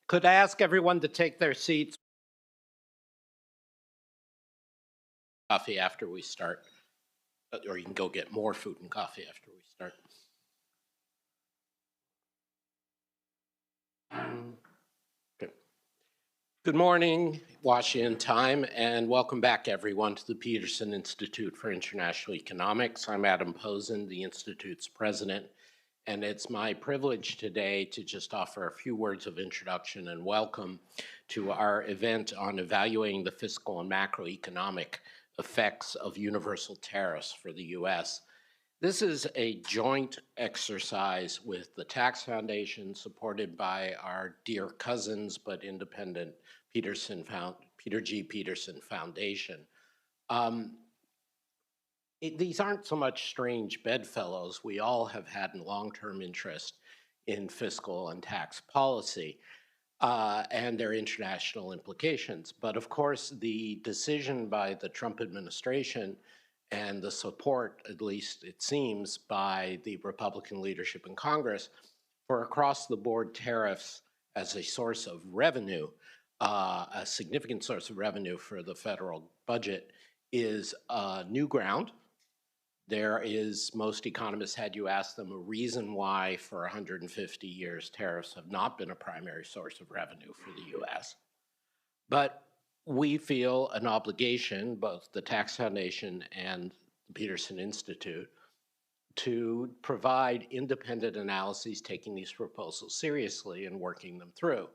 Could I ask everyone to take their seats? Coffee after we start, or you can go get more food and coffee after we start. Okay. Good morning, Washington time, and welcome back everyone to the Peterson Institute for International Economics. I'm Adam Posen, the Institute's president, and it's my privilege today to just offer a few words of introduction and welcome to our event on evaluating the fiscal and macroeconomic effects of universal tariffs for the U.S. This is a joint exercise with the Tax Foundation, supported by our dear cousins but independent Peter G. Peterson Foundation. These aren't so much strange bedfellows. We all have had a long-term interest in fiscal and tax policy and their international implications. But of course, the decision by the Trump administration and the support, at least it seems, by the Republican leadership in Congress for across-the-board tariffs as a source of revenue, a significant source of revenue for the federal budget, is new ground. There is, most economists, had you ask them, a reason why for 150 years tariffs have not been a primary source of revenue for the U.S. But we feel an obligation, both the Tax Foundation and the Peterson Institute, to provide independent analyses taking these proposals seriously and working them through.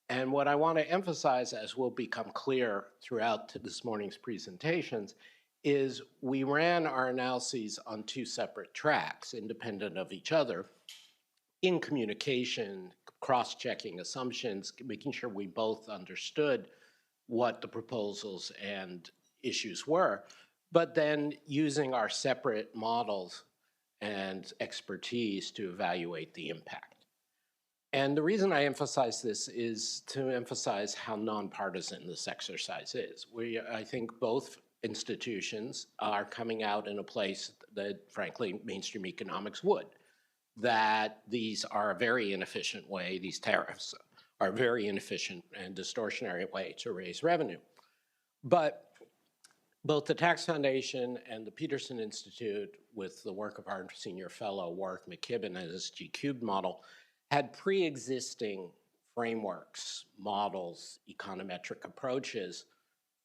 And what I want to emphasize, as will become clear throughout this morning's presentations, is we ran our analyses on two separate tracks, independent of each other, in communication, cross-checking assumptions, making sure we both understood what the proposals and issues were, but then using our separate models and expertise to evaluate the impact. And the reason I emphasize this is to emphasize how nonpartisan this exercise is. I think both institutions are coming out in a place that, frankly, mainstream economics would, that these are a very inefficient way, these tariffs are a very inefficient and distortionary way to raise revenue. But both the Tax Foundation and the Peterson Institute, with the work of our senior fellow, Warwick McKibben, and his G-cubed model, had pre-existing frameworks, models, econometric approaches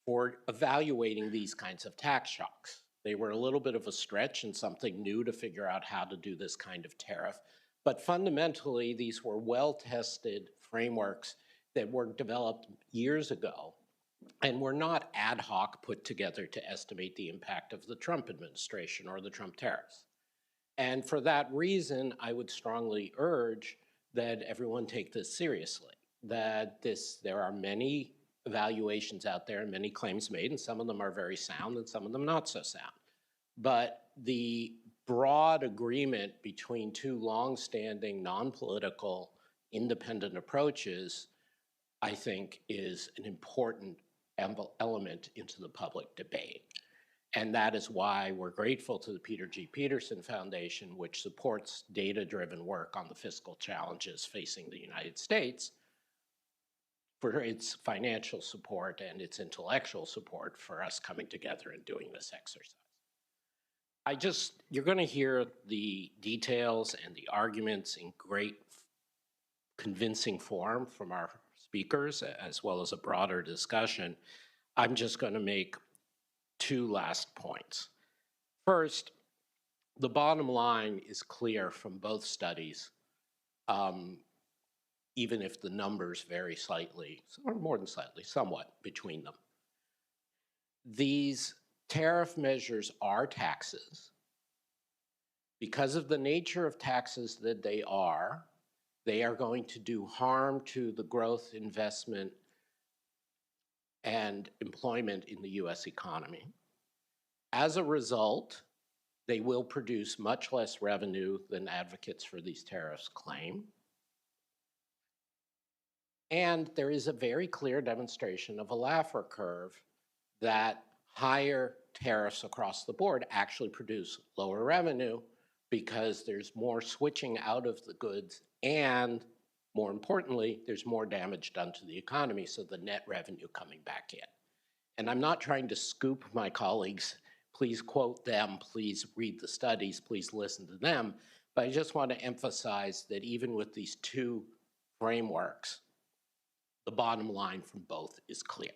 for evaluating these kinds of tax shocks. They were a little bit of a stretch and something new to figure out how to do this kind of tariff. But fundamentally, these were well-tested frameworks that were developed years ago and were not ad hoc put together to estimate the impact of the Trump administration or the Trump tariffs. And for that reason, I would strongly urge that everyone take this seriously, that there are many evaluations out there and many claims made, and some of them are very sound and some of them not so sound. But the broad agreement between two long-standing, non-political, independent approaches, I think, is an important element into the public debate. And that is why we're grateful to the Peter G. Peterson Foundation, which supports data-driven work on the fiscal challenges facing the United States, for its financial support and its intellectual support for us coming together and doing this exercise. You're going to hear the details and the arguments in great convincing form from our speakers, as well as a broader discussion. I'm just going to make two last points. First, the bottom line is clear from both studies, even if the numbers vary slightly, or more than slightly, somewhat between them. These tariff measures are taxes. Because of the nature of taxes that they are going to do harm to the growth, investment, and employment in the US economy. As a result, they will produce much less revenue than advocates for these tariffs claim. And there is a very clear demonstration of a Laffer curve that higher tariffs across the board actually produce lower revenue because there's more switching out of the goods and More importantly, there's more damage done to the economy, so the net revenue coming back in. And I'm not trying to scoop my colleagues. Please quote them, please read the studies, please listen to them. But I just want to emphasize that even with these two frameworks, the bottom line from both is clear.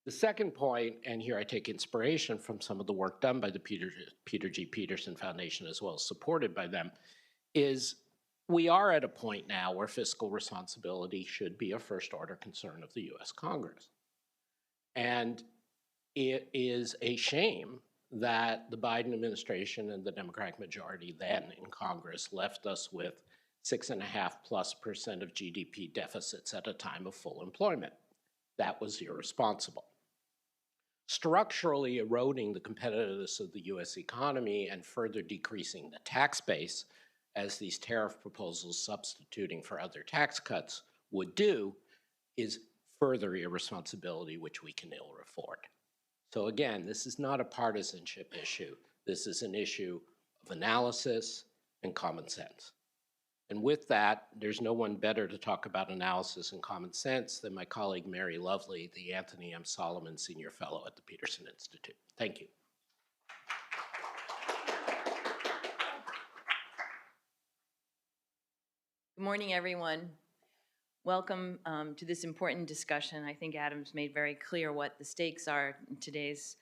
The second point, and here I take inspiration from some of the work done by the Peter G. Peterson Foundation as well as supported by them, is we are at a point now where fiscal responsibility should be a first order concern of the US Congress. And it is a shame that the Biden administration and the Democratic majority then in Congress left us with 6.5+% of GDP deficits at a time of full employment. That was irresponsible. Structurally eroding the competitiveness of the US economy and further decreasing the tax base, as these tariff proposals substituting for other tax cuts would do, is further irresponsibility which we can ill afford. So again, this is not a partisanship issue. This is an issue of analysis and common sense. And with that, there's no one better to talk about analysis and common sense than my colleague Mary Lovely, the Anthony M. Solomon Senior Fellow at the Peterson Institute. Thank you. Good morning, everyone. Welcome to this important discussion. I think Adam's made very clear what the stakes are in today's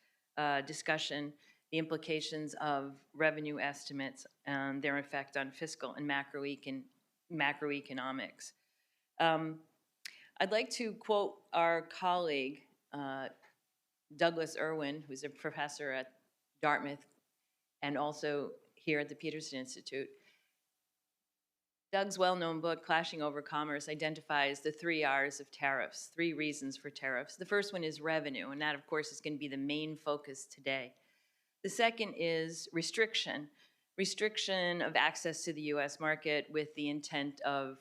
discussion, the implications of revenue estimates and their effect on fiscal and macroeconomics. I'd like to quote our colleague, Douglas Irwin, who's a professor at Dartmouth and also here at the Peterson Institute. Doug's well-known book, Clashing Over Commerce, identifies the 3 R's of tariffs, 3 reasons for tariffs. The first one is revenue, and that, of course, is going to be the main focus today. The second is restriction of access to the U.S. market with the intent of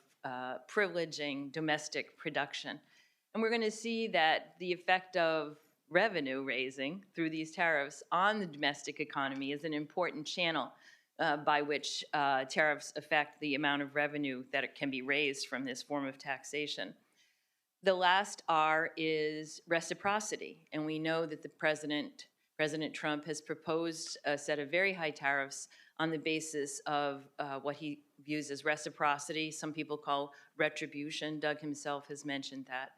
privileging domestic production. And we're going to see that the effect of revenue raising through these tariffs on the domestic economy is an important channel by which tariffs affect the amount of revenue that it can be raised from this form of taxation. The last R is reciprocity, and we know that the President Trump has proposed a set of very high tariffs on the basis of what he views as reciprocity. Some people call retribution. Doug himself has mentioned that.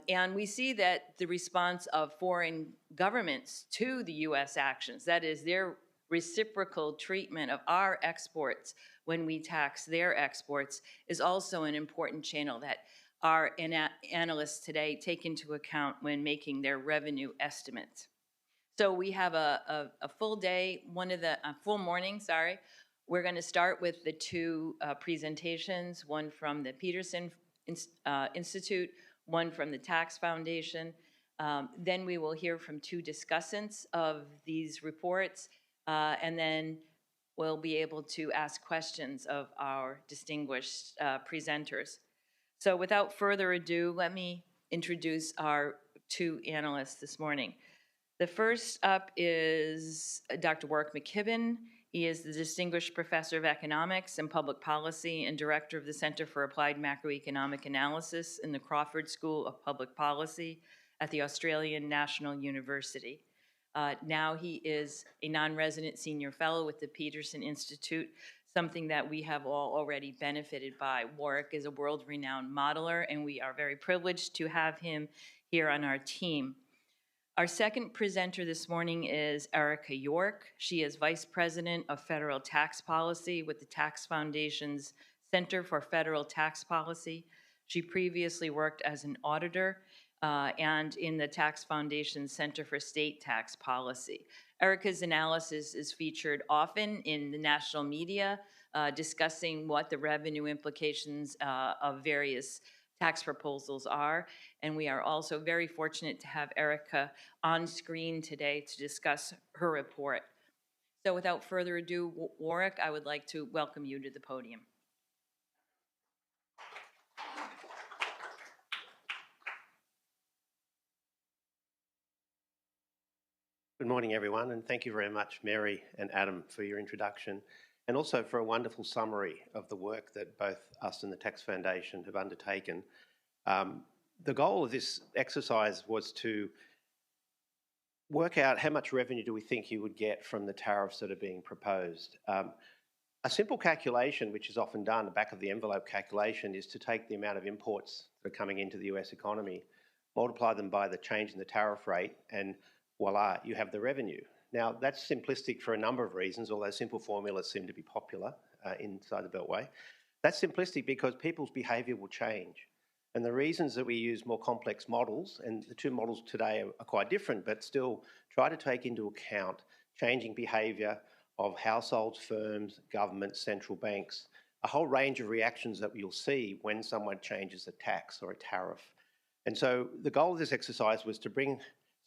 And we see that the response of foreign governments to the U.S. actions, that is their reciprocal treatment of our exports when we tax their exports, is also an important channel that our analysts today take into account when making their revenue estimates. So we have a full day, full morning, sorry. We're going to start with the 2 presentations, one from the Peterson Institute, one from the Tax Foundation. Then we will hear from 2 discussants of these reports, and then we'll be able to ask questions of our distinguished presenters. So without further ado, let me introduce our 2 analysts this morning. The first up is Dr. Warwick McKibben. He is the Distinguished Professor of Economics and Public Policy and Director of the Center for Applied Macroeconomic Analysis in the Crawford School of Public Policy at the Australian National University. Now he is a non-resident senior fellow with the Peterson Institute, something that we have all already benefited by. Warwick is a world-renowned modeler, and we are very privileged to have him here on our team. Our second presenter this morning is Erica York. She is Vice President of Federal Tax Policy with the Tax Foundation's Center for Federal Tax Policy. She previously worked as an auditor and in the Tax Foundation's Center for State Tax Policy. Erica's analysis is featured often in the national media, discussing what the revenue implications of various tax proposals are, and we are also very fortunate to have Erica on screen today to discuss her report. So without further ado, Warwick, I would like to welcome you to the podium. Good morning, everyone, and thank you very much, Mary and Adam, for your introduction. and also for a wonderful summary of the work that both us and the Tax Foundation have undertaken. The goal of this exercise was to work out how much revenue do we think you would get from the tariffs that are being proposed. A simple calculation, which is often done, the back of the envelope calculation, is to take the amount of imports that are coming into the US economy, multiply them by the change in the tariff rate, and voila, you have the revenue. Now, that's simplistic for a number of reasons, although simple formulas seem to be popular inside the Beltway. That's simplistic because people's behaviour will change. And the reasons that we use more complex models, and the two models today are quite different, but still try to take into account changing behaviour of households, firms, governments, central banks, a whole range of reactions that you'll see when someone changes a tax or a tariff. And so the goal of this exercise was to bring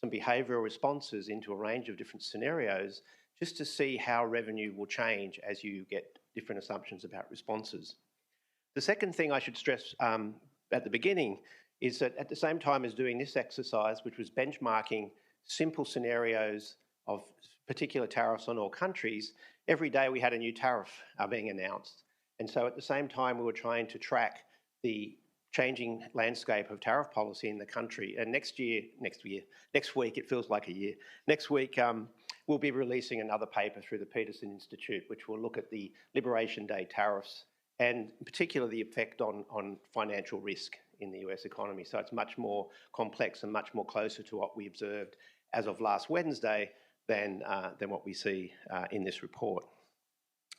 some behavioural responses into a range of different scenarios just to see how revenue will change as you get different assumptions about responses. The second thing I should stress at the beginning is that at the same time as doing this exercise, which was benchmarking simple scenarios of particular tariffs on all countries, every day we had a new tariff being announced. And so at the same time, we were trying to track the changing landscape of tariff policy in the country. And next week, it feels like a year. Next week, we'll be releasing another paper through the Peterson Institute, which will look at the Liberation Day tariffs and in particular the effect on financial risk in the US economy. So it's much more complex and much more closer to what we observed as of last Wednesday than what we see in this report.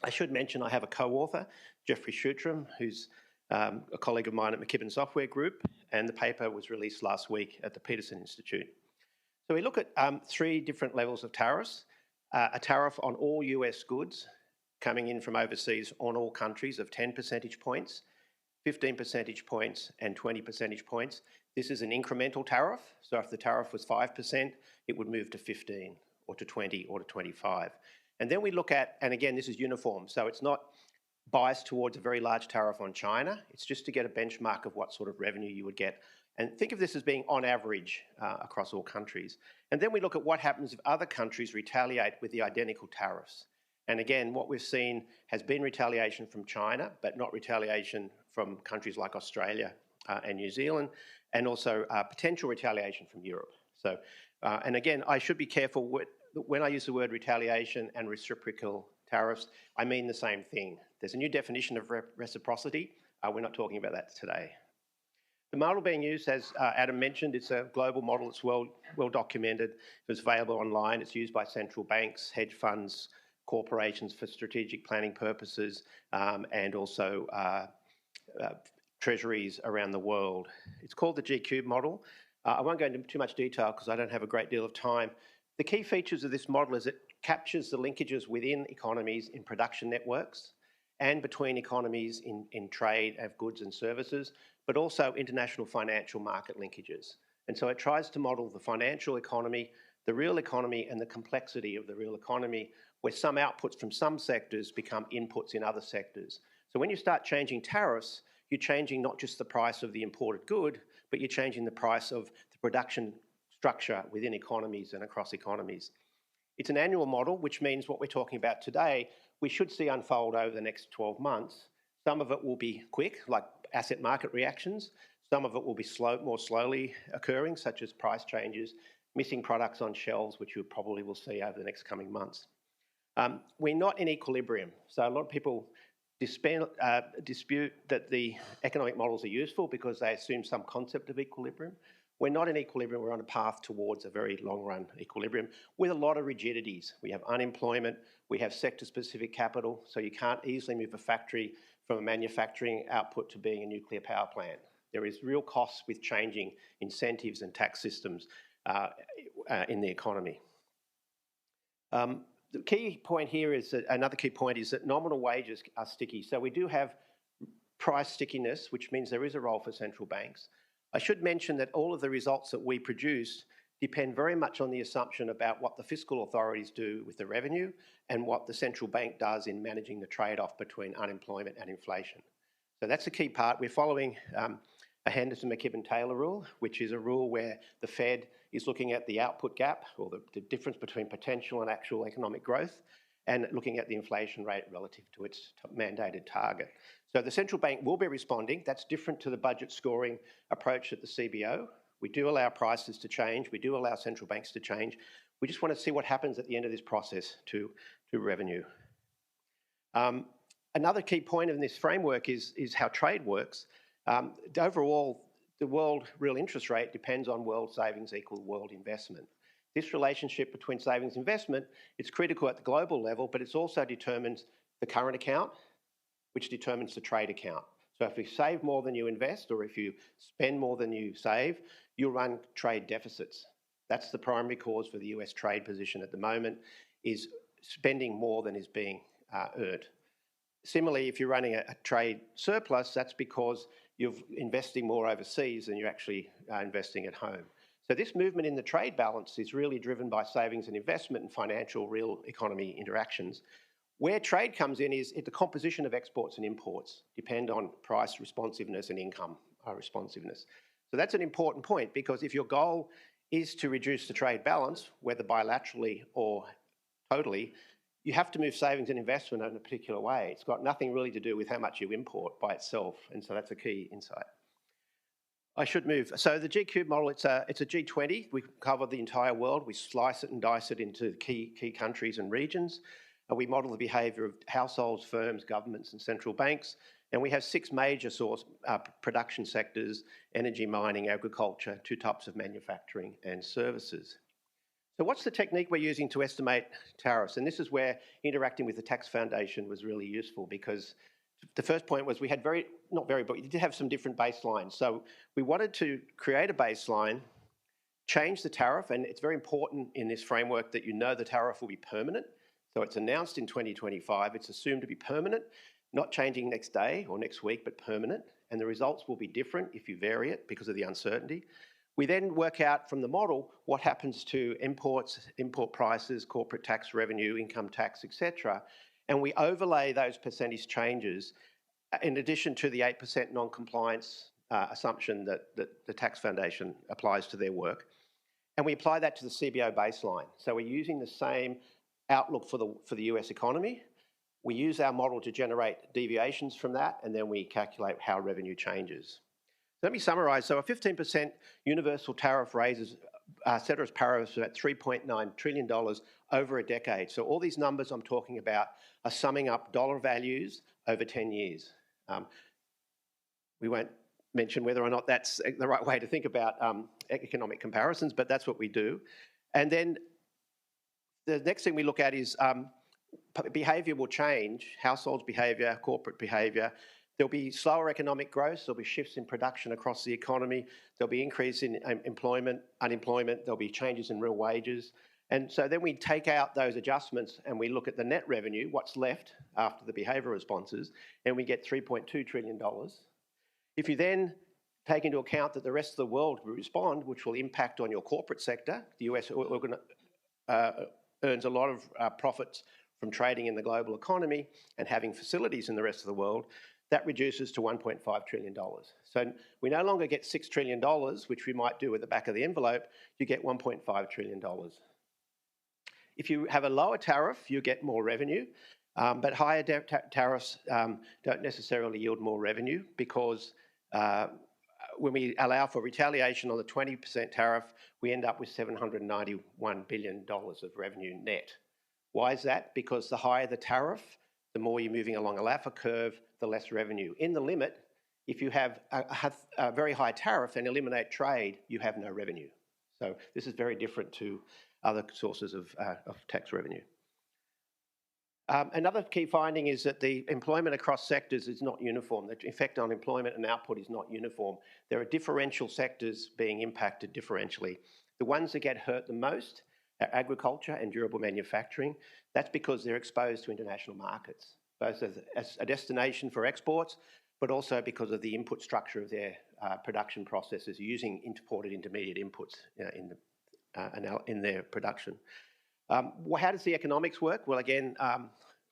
I should mention I have a co-author, Jeffrey Shutram, who's a colleague of mine at McKibben Software Group, and the paper was released last week at the Peterson Institute. So we look at three different levels of tariffs. A tariff on all US goods coming in from overseas on all countries of 10 percentage points, 15 percentage points, and 20 percentage points. This is an incremental tariff, so if the tariff was 5%, it would move to 15 or to 20 or to 25. And then we look at, and again, this is uniform, so it's not biased towards a very large tariff on China. It's just to get a benchmark of what sort of revenue you would get. And think of this as being on average across all countries. And then we look at what happens if other countries retaliate with the identical tariffs. And again, what we've seen has been retaliation from China, but not retaliation from countries like Australia and New Zealand, and also potential retaliation from Europe. So, and again, I should be careful when I use the word retaliation and reciprocal tariffs, I mean the same thing. There's a new definition of reciprocity. We're not talking about that today. The model being used, as Adam mentioned, it's a global model. It's well documented. It's available online. It's used by central banks, hedge funds, corporations for strategic planning purposes, and also treasuries around the world. It's called the G-cube model. I won't go into too much detail because I don't have a great deal of time. The key features of this model is it captures the linkages within economies in production networks and between economies in trade of goods and services, but also international financial market linkages. And so it tries to model the financial economy, the real economy, and the complexity of the real economy, where some outputs from some sectors become inputs in other sectors. So when you start changing tariffs, you're changing not just the price of the imported good, but you're changing the price of the production structure within economies and across economies. It's an annual model, which means what we're talking about today, we should see unfold over the next 12 months. Some of it will be quick, like asset market reactions. Some of it will be more slowly occurring, such as price changes, missing products on shelves, which you probably will see over the next coming months. We're not in equilibrium. So a lot of people dispute that the economic models are useful because they assume some concept of equilibrium. We're not in equilibrium. We're on a path towards a very long-run equilibrium with a lot of rigidities. We have unemployment. We have sector-specific capital. So you can't easily move a factory from a manufacturing output to being a nuclear power plant. There is real costs with changing incentives and tax systems in the economy. The key point here is that another key point is that nominal wages are sticky. So we do have price stickiness, which means there is a role for central banks. I should mention that all of the results that we produce depend very much on the assumption about what the fiscal authorities do with the revenue and what the central bank does in managing the trade-off between unemployment and inflation. So that's the key part. We're following a Henderson-McKibben-Taylor rule, which is a rule where the Fed is looking at the output gap or the difference between potential and actual economic growth. and looking at the inflation rate relative to its mandated target. So the central bank will be responding. That's different to the budget scoring approach at the CBO. We do allow prices to change. We do allow central banks to change. We just want to see what happens at the end of this process to revenue. Another key point in this framework is how trade works. Overall, the world real interest rate depends on world savings equal world investment. This relationship between savings and investment is critical at the global level, but it also determines the current account, which determines the trade account. So if you save more than you invest, or if you spend more than you save, you'll run trade deficits. That's the primary cause for the US trade position at the moment, is spending more than is being earned. Similarly, if you're running a trade surplus, that's because you're investing more overseas than you're actually investing at home. So this movement in the trade balance is really driven by savings and investment and financial real economy interactions. Where trade comes in is the composition of exports and imports depend on price responsiveness and income responsiveness. So that's an important point, because if your goal is to reduce the trade balance, whether bilaterally or totally, you have to move savings and investment in a particular way. It's got nothing really to do with how much you import by itself, and so that's a key insight. I should move. So the G-Cube model, it's a G20. We cover the entire world. We slice it and dice it into key countries and regions. And we model the behaviour of households, firms, governments and central banks. And we have 6 major production sectors: energy, mining, agriculture, 2 types of manufacturing and services. So what's the technique we're using to estimate tariffs? And this is where interacting with the Tax Foundation was really useful, because the first point was we had but we did have some different baselines. So we wanted to create a baseline, change the tariff, and it's very important in this framework that you know the tariff will be permanent. So it's announced in 2025, it's assumed to be permanent, not changing next day or next week, but permanent. And the results will be different if you vary it because of the uncertainty. We then work out from the model what happens to imports, import prices, corporate tax revenue, income tax, etc. And we overlay those percentage changes in addition to the 8% non-compliance assumption that the Tax Foundation applies to their work. And we apply that to the CBO baseline. So we're using the same outlook for the US economy. We use our model to generate deviations from that, and then we calculate how revenue changes. Let me summarise. So a 15% universal tariff raises ceteris paribus about $3.9 trillion over a decade. So all these numbers I'm talking about are summing up dollar values over 10 years. We won't mention whether or not that's the right way to think about economic comparisons, but that's what we do. And then the next thing we look at is behaviour will change, households' behaviour, corporate behaviour. There'll be slower economic growth, there'll be shifts in production across the economy, there'll be increase in unemployment, there'll be changes in real wages. And so then we take out those adjustments and we look at the net revenue, what's left after the behaviour responses, and we get $3.2 trillion. If you then take into account that the rest of the world will respond, which will impact on your corporate sector, the US earns a lot of profits from trading in the global economy and having facilities in the rest of the world, that reduces to $1.5 trillion. So we no longer get $6 trillion, which we might do at the back of the envelope, you get $1.5 trillion. If you have a lower tariff, you get more revenue, but higher tariffs don't necessarily yield more revenue, because when we allow for retaliation on the 20% tariff, we end up with $791 billion of revenue net. Why is that? Because the higher the tariff, the more you're moving along a Laffer curve, the less revenue. In the limit, if you have a very high tariff and eliminate trade, you have no revenue. So this is very different to other sources of tax revenue. Another key finding is that the employment across sectors is not uniform. The effect on employment and output is not uniform. There are differential sectors being impacted differentially. The ones that get hurt the most are agriculture and durable manufacturing. That's because they're exposed to international markets, both as a destination for exports, but also because of the input structure of their production processes using imported intermediate inputs in their production. How does the economics work? Well, again, I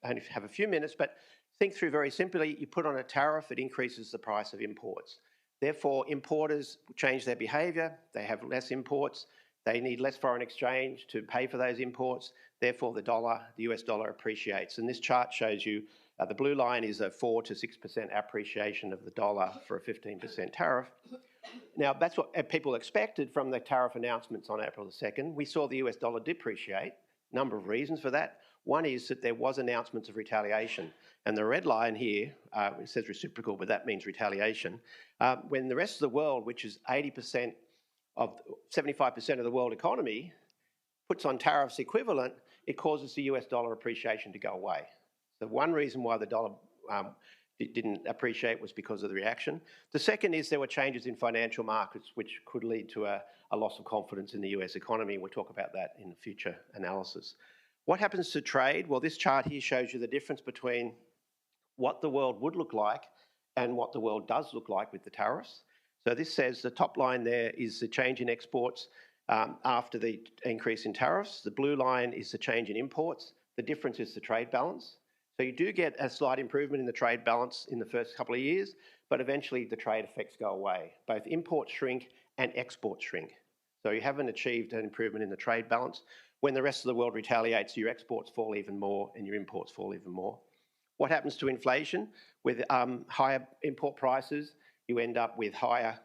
only have a few minutes, but think through very simply. You put on a tariff, it increases the price of imports. Therefore, importers change their behaviour, they have less imports, They need less foreign exchange to pay for those imports. Therefore, the US dollar appreciates. And this chart shows you the blue line is a 4 to 6% appreciation of the dollar for a 15% tariff. Now, that's what people expected from the tariff announcements on April the 2nd. We saw the US dollar depreciate. Number of reasons for that. One is that there was announcements of retaliation. And the red line here, it says reciprocal, but that means retaliation. When the rest of the world, which is 75% of the world economy, puts on tariffs equivalent, it causes the US dollar appreciation to go away. So one reason why the dollar didn't appreciate was because of the reaction. The second is there were changes in financial markets which could lead to a loss of confidence in the US economy. We'll talk about that in a future analysis. What happens to trade? Well, this chart here shows you the difference between what the world would look like and what the world does look like with the tariffs. So this says the top line there is the change in exports after the increase in tariffs. The blue line is the change in imports. The difference is the trade balance. So you do get a slight improvement in the trade balance in the first couple of years, but eventually the trade effects go away. Both imports shrink and exports shrink. So you haven't achieved an improvement in the trade balance. When the rest of the world retaliates, your exports fall even more and your imports fall even more. What happens to inflation? With higher import prices, you end up with higher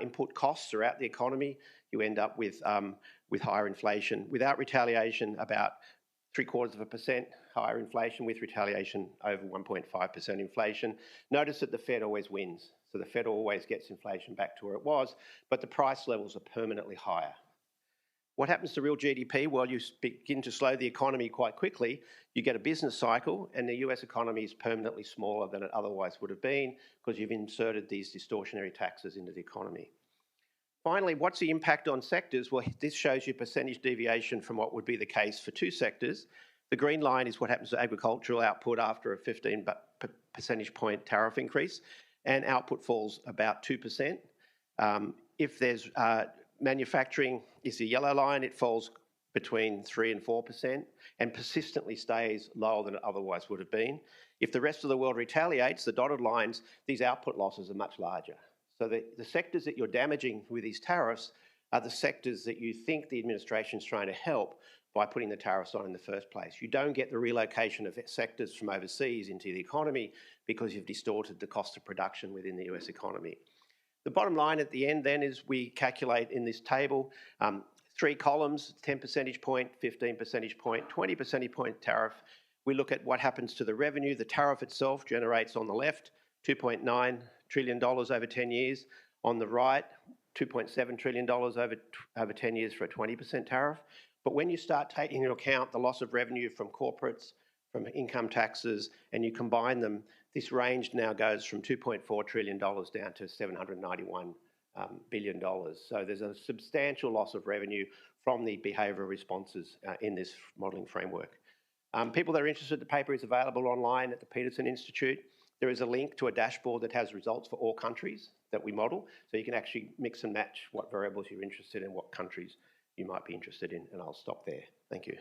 input costs throughout the economy. You end up with higher inflation. Without retaliation, about 0.75% higher inflation. With retaliation, over 1.5% inflation. Notice that the Fed always wins. So the Fed always gets inflation back to where it was, but the price levels are permanently higher. What happens to real GDP? Well, you begin to slow the economy quite quickly. You get a business cycle, and the US economy is permanently smaller than it otherwise would have been because you've inserted these distortionary taxes into the economy. Finally, what's the impact on sectors? Well, this shows you percentage deviation from what would be the case for two sectors. The green line is what happens to agricultural output after a 15 percentage point tariff increase, and output falls about 2%. If there's manufacturing is the yellow line, it falls between 3 and 4% and persistently stays lower than it otherwise would have been. If the rest of the world retaliates, the dotted lines, these output losses are much larger. So the sectors that you're damaging with these tariffs are the sectors that you think the administration's trying to help by putting the tariffs on in the first place. You don't get the relocation of sectors from overseas into the economy because you've distorted the cost of production within the US economy. The bottom line at the end then is we calculate in this table 3 columns, 10 percentage point, 15 percentage point, 20 percentage point tariff. We look at what happens to the revenue. The tariff itself generates on the left $2.9 trillion over 10 years. On the right, $2.7 trillion over 10 years for a 20% tariff. But when you start taking into account the loss of revenue from corporates, from income taxes, and you combine them, this range now goes from $2.4 trillion down to $791 billion. So there's a substantial loss of revenue from the behavioural responses in this modelling framework. People that are interested, the paper is available online at the Peterson Institute. There is a link to a dashboard that has results for all countries that we model, so you can actually mix and match what variables you're interested in, what countries you might be interested in, and I'll stop there. Thank you.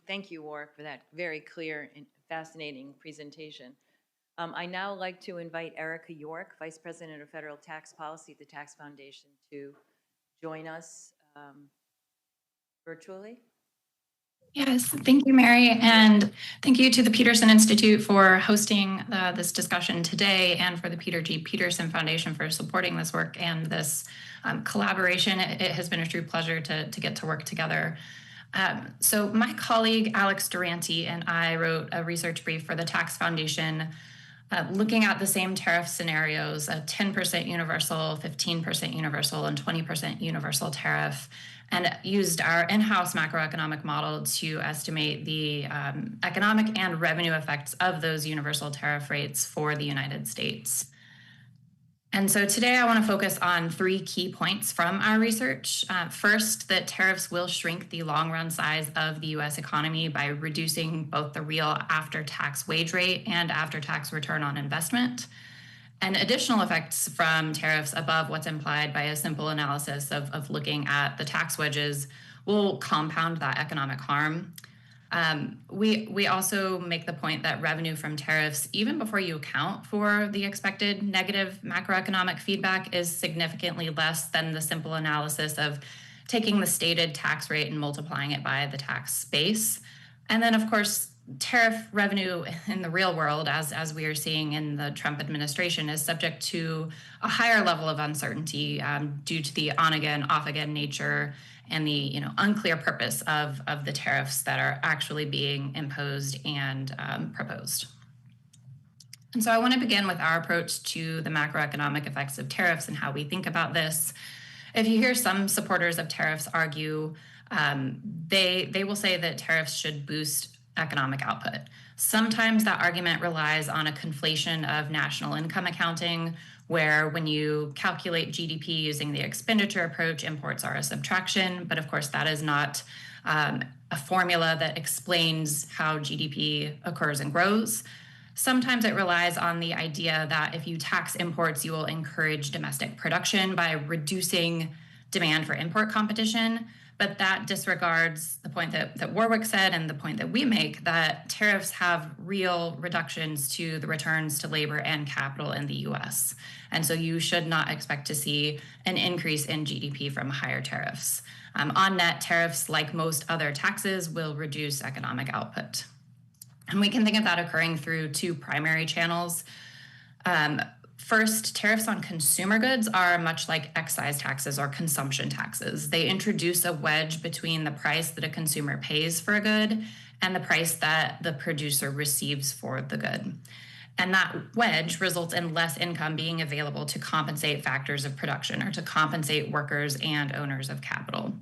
Thank you, Warwick, for that very clear and fascinating presentation. I now like to invite Erica York, Vice President of Federal Tax Policy at the Tax Foundation, to join us virtually. Yes, thank you, Mary, and thank you to the Peterson Institute for hosting this discussion today, and for the Peter G. Peterson Foundation for supporting this work and this collaboration. It has been a true pleasure to get to work together. So my colleague Alex Durante and I wrote a research brief for the Tax Foundation looking at the same tariff scenarios, a 10% universal, 15% universal, and 20% universal tariff, and used our in-house macroeconomic model to estimate the economic and revenue effects of those universal tariff rates for the United States. And so today I want to focus on 3 key points from our research. First, that tariffs will shrink the long-run size of the U.S. economy by reducing both the real after-tax wage rate and after-tax return on investment. And additional effects from tariffs above what's implied by a simple analysis of looking at the tax wedges will compound that economic harm. We also make the point that revenue from tariffs, even before you account for the expected negative macroeconomic feedback, is significantly less than the simple analysis of taking the stated tax rate and multiplying it by the tax base. And then, of course, tariff revenue in the real world, as we are seeing in the Trump administration, is subject to a higher level of uncertainty due to the on-again, off-again nature and the unclear purpose of the tariffs that are actually being imposed and proposed. And so I want to begin with our approach to the macroeconomic effects of tariffs and how we think about this. If you hear some supporters of tariffs argue, they will say that tariffs should boost economic output. Sometimes that argument relies on a conflation of national income accounting, where when you calculate GDP using the expenditure approach, imports are a subtraction. But of course, that is not a formula that explains how GDP occurs and grows. Sometimes it relies on the idea that if you tax imports, you will encourage domestic production by reducing demand for import competition. But that disregards the point that Warwick said and the point that we make, that tariffs have real reductions to the returns to labor and capital in the US. And so you should not expect to see an increase in GDP from higher tariffs. On net, tariffs, like most other taxes, will reduce economic output. And we can think of that occurring through two primary channels. First, tariffs on consumer goods are much like excise taxes or consumption taxes. They introduce a wedge between the price that a consumer pays for a good and the price that the producer receives for the good. And that wedge results in less income being available to compensate factors of production or to compensate workers and owners of capital.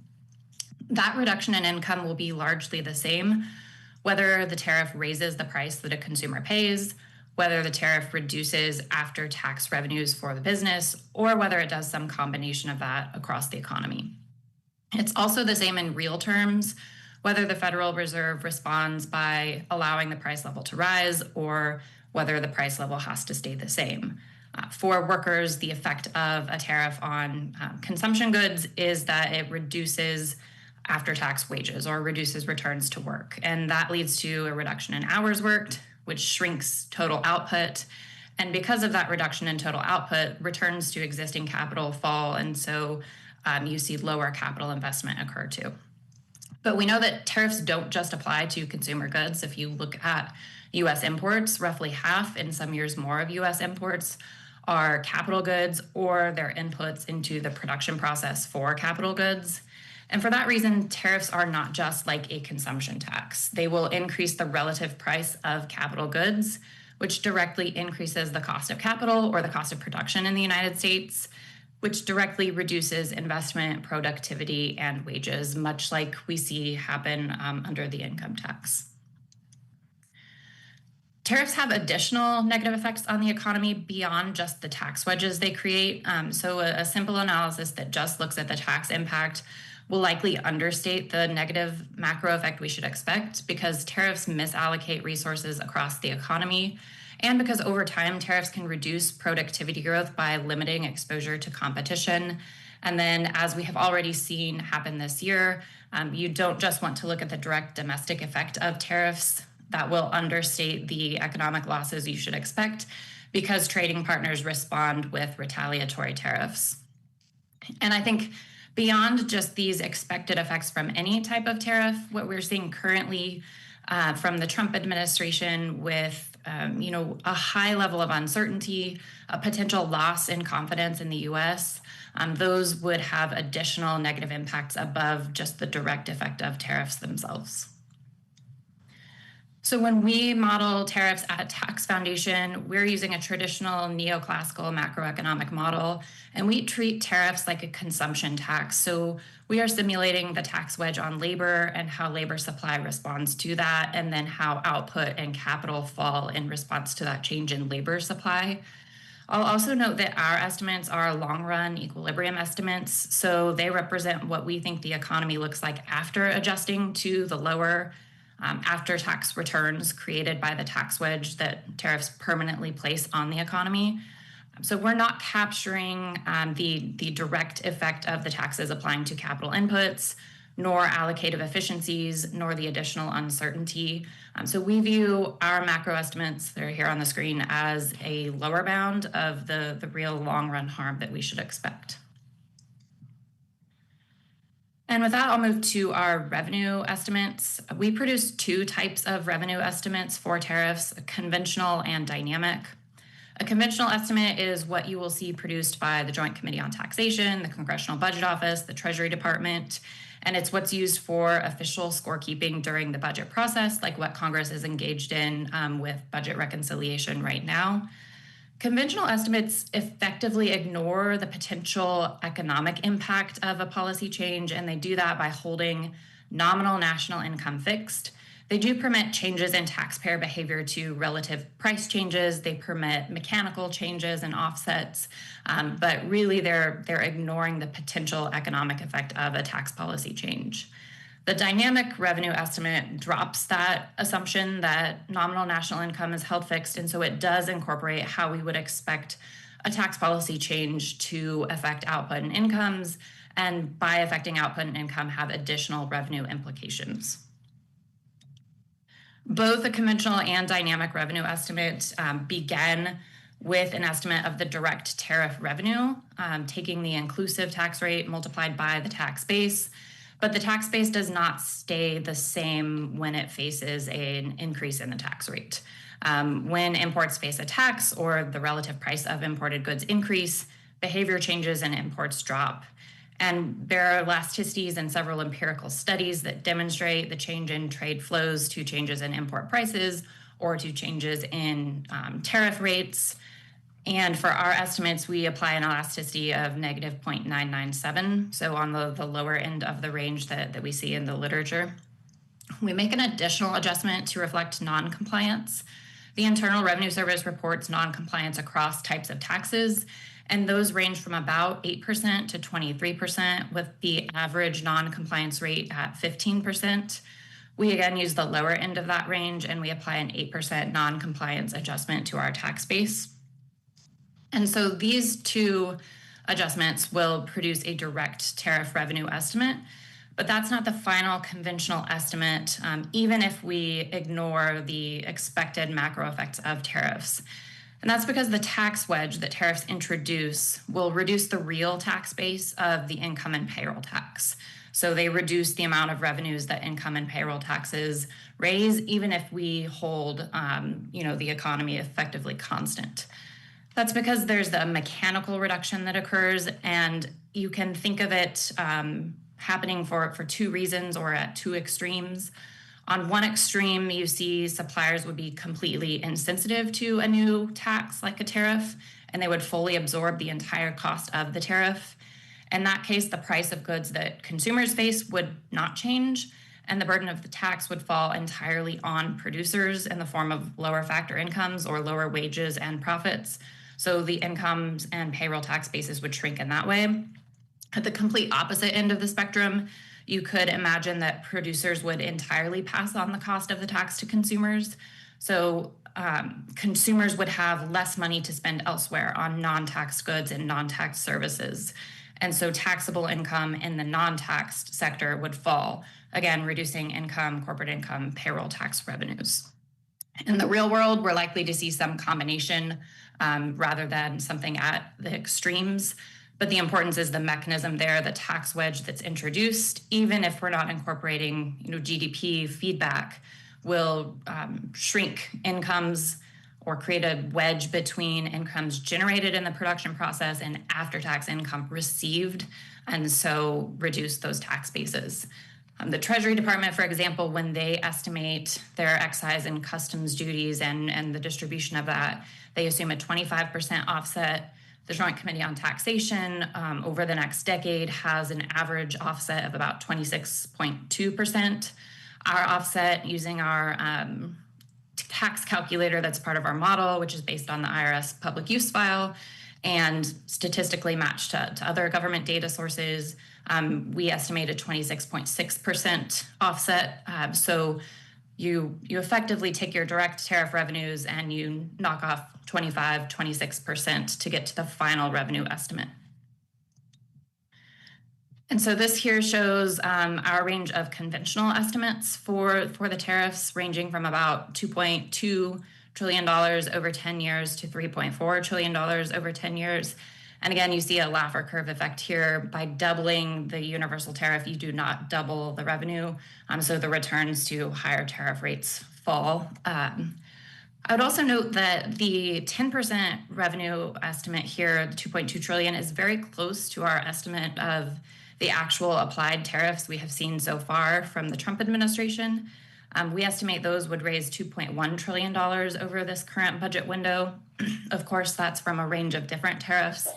That reduction in income will be largely the same, whether the tariff raises the price that a consumer pays, whether the tariff reduces after-tax revenues for the business, or whether it does some combination of that across the economy. It's also the same in real terms, whether the Federal Reserve responds by allowing the price level to rise or whether the price level has to stay the same. For workers, the effect of a tariff on consumption goods is that it reduces after-tax wages or reduces returns to work. And that leads to a reduction in hours worked, which shrinks total output. And because of that reduction in total output, returns to existing capital fall. And so you see lower capital investment occur too. But we know that tariffs don't just apply to consumer goods. If you look at US imports, roughly half, in some years more, of US imports are capital goods or their inputs into the production process for capital goods. And for that reason, tariffs are not just like a consumption tax. They will increase the relative price of capital goods, which directly increases the cost of capital or the cost of production in the United States, which directly reduces investment, productivity, and wages, much like we see happen under the income tax. Tariffs have additional negative effects on the economy beyond just the tax wedges they create. So a simple analysis that just looks at the tax impact will likely understate the negative macro effect we should expect, because tariffs misallocate resources across the economy, and because over time tariffs can reduce productivity growth by limiting exposure to competition. And then, as we have already seen happen this year, you don't just want to look at the direct domestic effect of tariffs. That will understate the economic losses you should expect, because trading partners respond with retaliatory tariffs. And I think beyond just these expected effects from any type of tariff, what we're seeing currently from the Trump administration with a high level of uncertainty, a potential loss in confidence in the US, those would have additional negative impacts above just the direct effect of tariffs themselves. So when we model tariffs at Tax Foundation, we're using a traditional neoclassical macroeconomic model, and we treat tariffs like a consumption tax. So we are simulating the tax wedge on labor and how labor supply responds to that, and then how output and capital fall in response to that change in labor supply. I'll also note that our estimates are long-run equilibrium estimates, so they represent what we think the economy looks like after adjusting to the lower after-tax returns created by the tax wedge that tariffs permanently place on the economy. So we're not capturing the direct effect of the taxes applying to capital inputs. nor allocative efficiencies, nor the additional uncertainty. So we view our macro estimates that are here on the screen as a lower bound of the real long-run harm that we should expect. And with that, I'll move to our revenue estimates. We produce two types of revenue estimates for tariffs, conventional and dynamic. A conventional estimate is what you will see produced by the Joint Committee on Taxation, the Congressional Budget Office, the Treasury Department, and it's what's used for official scorekeeping during the budget process, like what Congress is engaged in with budget reconciliation right now. Conventional estimates effectively ignore the potential economic impact of a policy change, and they do that by holding nominal national income fixed. They do permit changes in taxpayer behavior to relative price changes. They permit mechanical changes and offsets, but really they're ignoring the potential economic effect of a tax policy change. The dynamic revenue estimate drops that assumption that nominal national income is held fixed, and so it does incorporate how we would expect a tax policy change to affect output and incomes, and by affecting output and income have additional revenue implications. Both the conventional and dynamic revenue estimate begin with an estimate of the direct tariff revenue, taking the inclusive tax rate multiplied by the tax base. But the tax base does not stay the same when it faces an increase in the tax rate. When imports face a tax or the relative price of imported goods increase, behavior changes and imports drop. And there are elasticities in several empirical studies that demonstrate the change in trade flows to changes in import prices or to changes in tariff rates. And for our estimates, we apply an elasticity of negative 0.997, so on the lower end of the range that we see in the literature. We make an additional adjustment to reflect non-compliance. The Internal Revenue Service reports non-compliance across types of taxes, and those range from about 8% to 23%, with the average non-compliance rate at 15%. We again use the lower end of that range, and we apply an 8% non-compliance adjustment to our tax base. And so these two adjustments will produce a direct tariff revenue estimate, but that's not the final conventional estimate, even if we ignore the expected macro effects of tariffs. And that's because the tax wedge that tariffs introduce will reduce the real tax base of the income and payroll tax. So they reduce the amount of revenues that income and payroll taxes raise, even if we hold the economy effectively constant. That's because there's a mechanical reduction that occurs, and you can think of it happening for two reasons or at two extremes. On one extreme, you see suppliers would be completely insensitive to a new tax like a tariff, and they would fully absorb the entire cost of the tariff. In that case, the price of goods that consumers face would not change, and the burden of the tax would fall entirely on producers in the form of lower factor incomes or lower wages and profits. So the incomes and payroll tax bases would shrink in that way. At the complete opposite end of the spectrum, you could imagine that producers would entirely pass on the cost of the tax to consumers. So consumers would have less money to spend elsewhere on non-taxed goods and non-taxed services. And so taxable income in the non-taxed sector would fall, again, reducing income, corporate income, payroll tax revenues. In the real world, we're likely to see some combination rather than something at the extremes. But the importance is the mechanism there, the tax wedge that's introduced, even if we're not incorporating GDP feedback, will shrink incomes or create a wedge between incomes generated in the production process and after-tax income received, and so reduce those tax bases. The Treasury Department, for example, when they estimate their excise and customs duties and the distribution of that, they assume a 25% offset. The Joint Committee on Taxation over the next decade has an average offset of about 26.2%. Our offset using our tax calculator that's part of our model, which is based on the IRS public use file and statistically matched to other government data sources, we estimate a 26.6% offset. So you effectively take your direct tariff revenues and you knock off 26% to get to the final revenue estimate. And so this here shows our range of conventional estimates for the tariffs, ranging from about $2.2 trillion over 10 years to $3.4 trillion over 10 years. And again, you see a Laffer curve effect here. By doubling the universal tariff, you do not double the revenue. So the returns to higher tariff rates fall. I would also note that the 10% revenue estimate here, the 2.2 trillion, is very close to our estimate of the actual applied tariffs we have seen so far from the Trump administration. We estimate those would raise $2.1 trillion over this current budget window. Of course, that's from a range of different tariffs,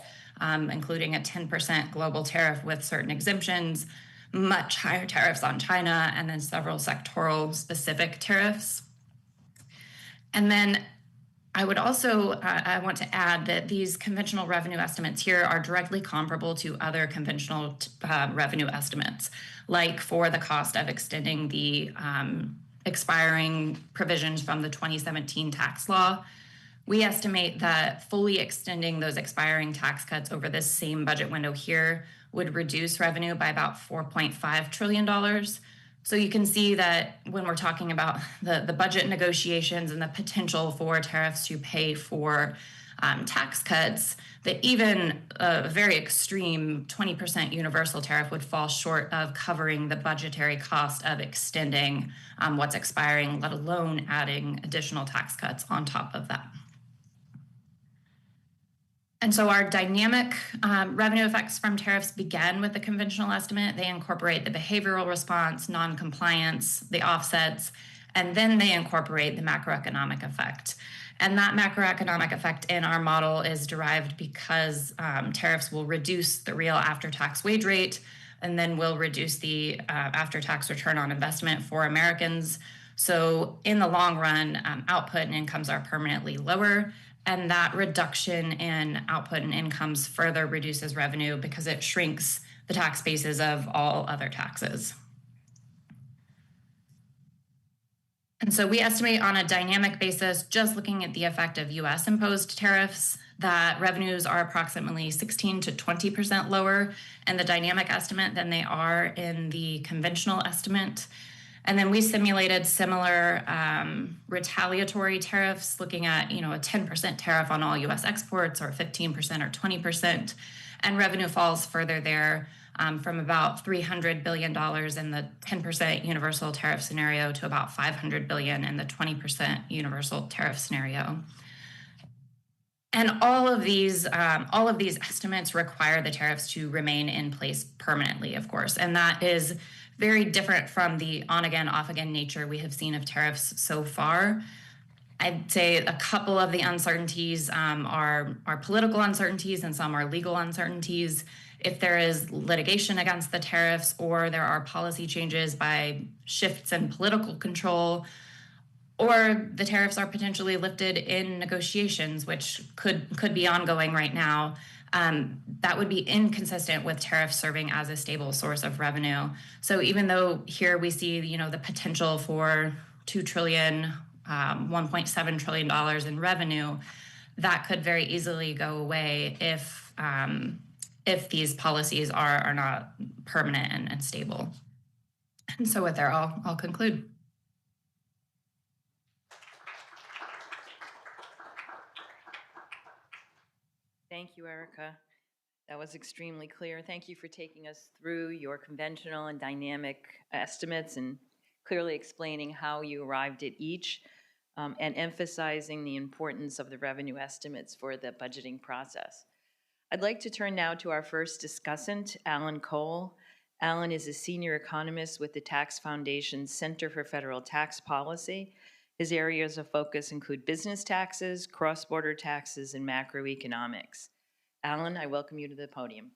including a 10% global tariff with certain exemptions, much higher tariffs on China, and then several sectoral specific tariffs. And then I would also, I want to add that these conventional revenue estimates here are directly comparable to other conventional revenue estimates, like for the cost of extending the expiring provisions from the 2017 tax law. We estimate that fully extending those expiring tax cuts over this same budget window here would reduce revenue by about $4.5 trillion. So you can see that when we're talking about the budget negotiations and the potential for tariffs to pay for tax cuts, that even a very extreme 20% universal tariff would fall short of covering the budgetary cost of extending what's expiring, let alone adding additional tax cuts on top of that. And so our dynamic revenue effects from tariffs began with the conventional estimate. They incorporate the behavioral response, non-compliance, the offsets, and then they incorporate the macroeconomic effect. And that macroeconomic effect in our model is derived because tariffs will reduce the real after-tax wage rate and then will reduce the after-tax return on investment for Americans. So in the long run, output and incomes are permanently lower. And that reduction in output and incomes further reduces revenue because it shrinks the tax bases of all other taxes. And so we estimate on a dynamic basis, just looking at the effect of US imposed tariffs, that revenues are approximately 16 to 20% lower in the dynamic estimate than they are in the conventional estimate. And then we simulated similar retaliatory tariffs, looking at a 10% tariff on all US exports or 15% or 20%. And revenue falls further there from about $300 billion in the 10% universal tariff scenario to about $500 billion in the 20% universal tariff scenario. And all of these estimates require the tariffs to remain in place permanently, of course. And that is very different from the on-again, off-again nature we have seen of tariffs so far. I'd say a couple of the uncertainties are political uncertainties and some are legal uncertainties. If there is litigation against the tariffs or there are policy changes by shifts in political control, or the tariffs are potentially lifted in negotiations, which could be ongoing right now, that would be inconsistent with tariffs serving as a stable source of revenue. So even though here we see, the potential for $2 trillion, $1.7 trillion in revenue, that could very easily go away if these policies are not permanent and stable. And so with that, I'll conclude. Thank you, Erica. That was extremely clear. Thank you for taking us through your conventional and dynamic estimates and clearly explaining how you arrived at each and emphasizing the importance of the revenue estimates for the budgeting process. I'd like to turn now to our first discussant, Alan Cole. Alan is a senior economist with the Tax Foundation's Center for Federal Tax Policy. His areas of focus include business taxes, cross-border taxes, and macroeconomics. Alan, I welcome you to the podium.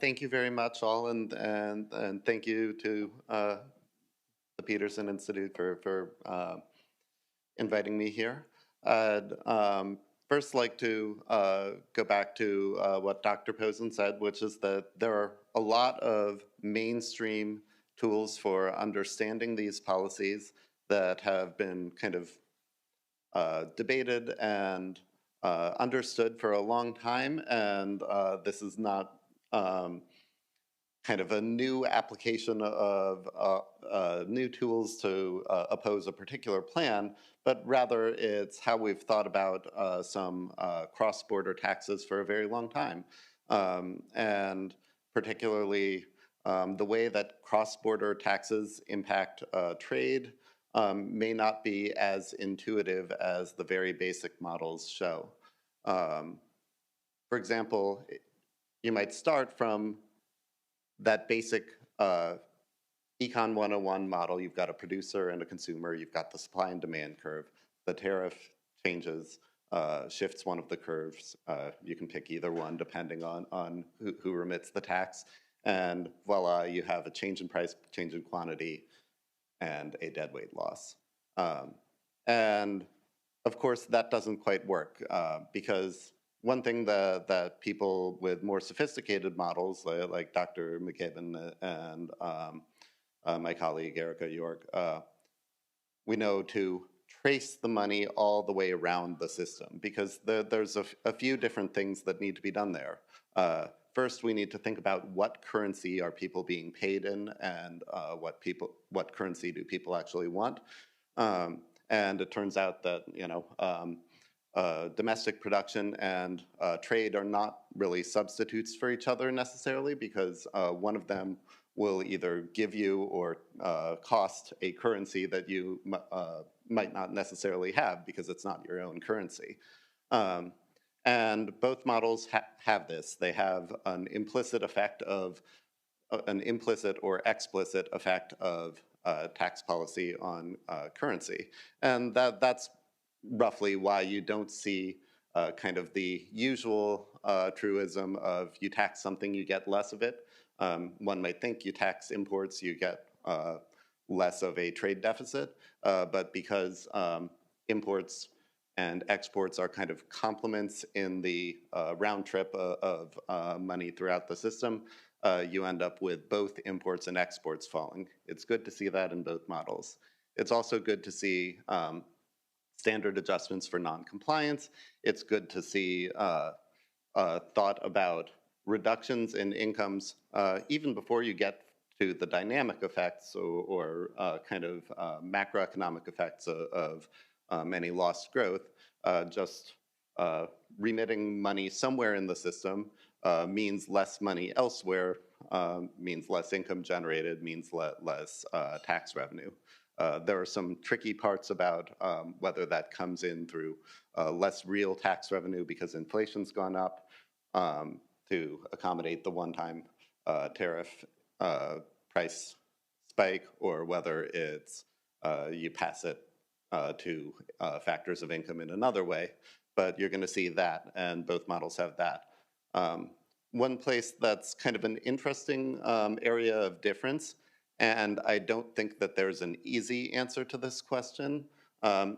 Thank you very much, all, and thank you to the Peterson Institute for inviting me here. I'd first like to go back to what Dr. Posen said, which is that there are a lot of mainstream tools for understanding these policies that have been kind of debated and understood for a long time, and this is not kind of a new application of new tools to oppose a particular plan, but rather it's how we've thought about some cross-border taxes for a very long time. And particularly the way that cross-border taxes impact trade may not be as intuitive as the very basic models show. For example, you might start from that basic Econ 101 model. You've got a producer and a consumer. You've got the supply and demand curve. The tariff changes, shifts one of the curves. You can pick either one depending on who remits the tax. And voila, you have a change in price, change in quantity, and a deadweight loss. And of course, that doesn't quite work because one thing that people with more sophisticated models, like Dr. McGibbon and my colleague Erica York, we know to trace the money all the way around the system because there's a few different things that need to be done there. First, we need to think about what currency are people being paid in and what currency do people actually want. And it turns out that, domestic production and trade are not really substitutes for each other necessarily because one of them will either give you or cost a currency that you might not necessarily have because it's not your own currency. And both models have this. They have an implicit effect of an implicit or explicit effect of tax policy on currency. And that's roughly why you don't see kind of the usual truism of you tax something, you get less of it. One might think you tax imports, you get less of a trade deficit, but because imports and exports are kind of complements in the round trip of money throughout the system, you end up with both imports and exports falling. It's good to see that in both models. It's also good to see standard adjustments for non-compliance. It's good to see thought about reductions in incomes even before you get to the dynamic effects or kind of macroeconomic effects of any lost growth. Just remitting money somewhere in the system means less money elsewhere, means less income generated, means less tax revenue. There are some tricky parts about whether that comes in through less real tax revenue because inflation's gone up to accommodate the one-time tariff price spike, or whether it's you pass it to factors of income in another way. But you're going to see that, and both models have that. One place that's kind of an interesting area of difference, and I don't think that there's an easy answer to this question,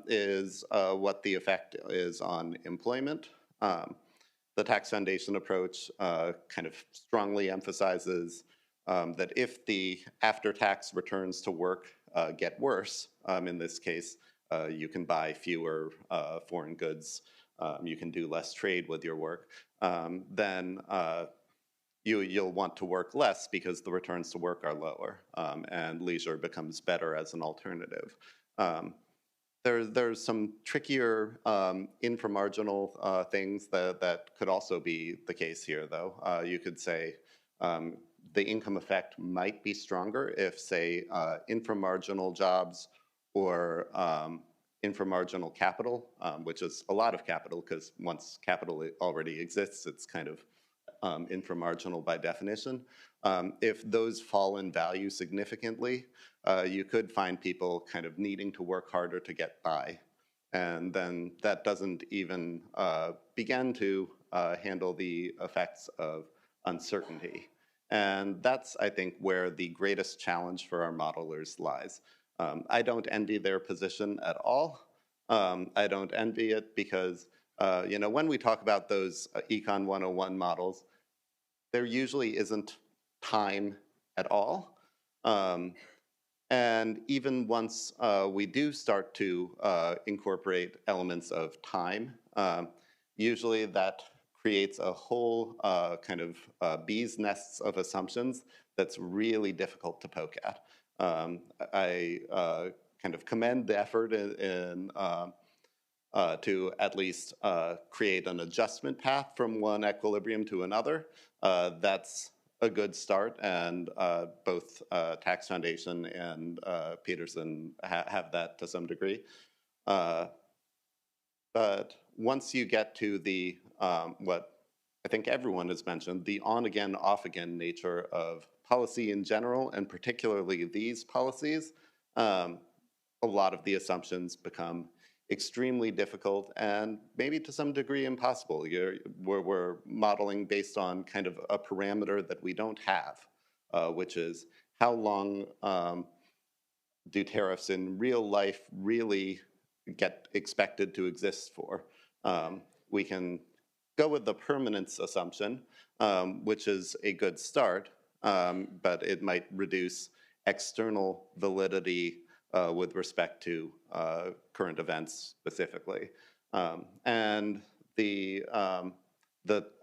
is what the effect is on employment. The tax foundation approach kind of strongly emphasizes that if the after-tax returns to work get worse, in this case, you can buy fewer foreign goods, you can do less trade with your work, then you'll want to work less because the returns to work are lower, and leisure becomes better as an alternative. There's some trickier inframarginal things that could also be the case here, though. You could say the income effect might be stronger if, say, inframarginal jobs or inframarginal capital, which is a lot of capital, because once capital already exists, it's kind of inframarginal by definition. If those fall in value significantly, you could find people kind of needing to work harder to get by. And then that doesn't even begin to handle the effects of uncertainty. And that's, I think, where the greatest challenge for our modelers lies. I don't envy their position at all. I don't envy it because, when we talk about those Econ 101 models, there usually isn't time at all. And even once we do start to incorporate elements of time, usually that creates a whole kind of bee's nests of assumptions that's really difficult to poke at. I kind of commend the effort to at least create an adjustment path from one equilibrium to another. That's a good start, and both Tax Foundation and Peterson have that to some degree. But once you get to the, what I think everyone has mentioned, the on-again, off-again nature of policy in general, and particularly these policies, a lot of the assumptions become extremely difficult and maybe to some degree impossible. We're modeling based on kind of a parameter that we don't have, which is how long do tariffs in real life really get expected to exist for. We can go with the permanence assumption, which is a good start, but it might reduce external validity with respect to current events specifically. And the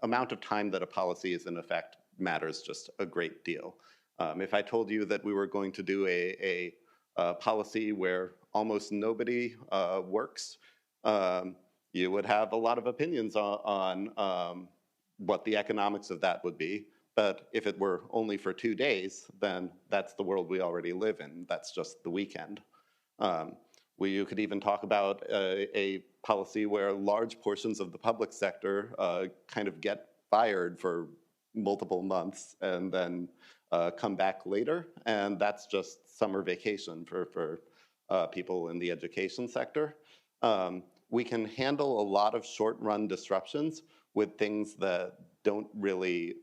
amount of time that a policy is in effect matters just a great deal. If I told you that we were going to do a policy where almost nobody works, you would have a lot of opinions on what the economics of that would be. But if it were only for 2 days, then that's the world we already live in. That's just the weekend. You could even talk about a policy where large portions of the public sector kind of get fired for multiple months and then come back later. And that's just summer vacation for people in the education sector. We can handle a lot of short-run disruptions with things that don't really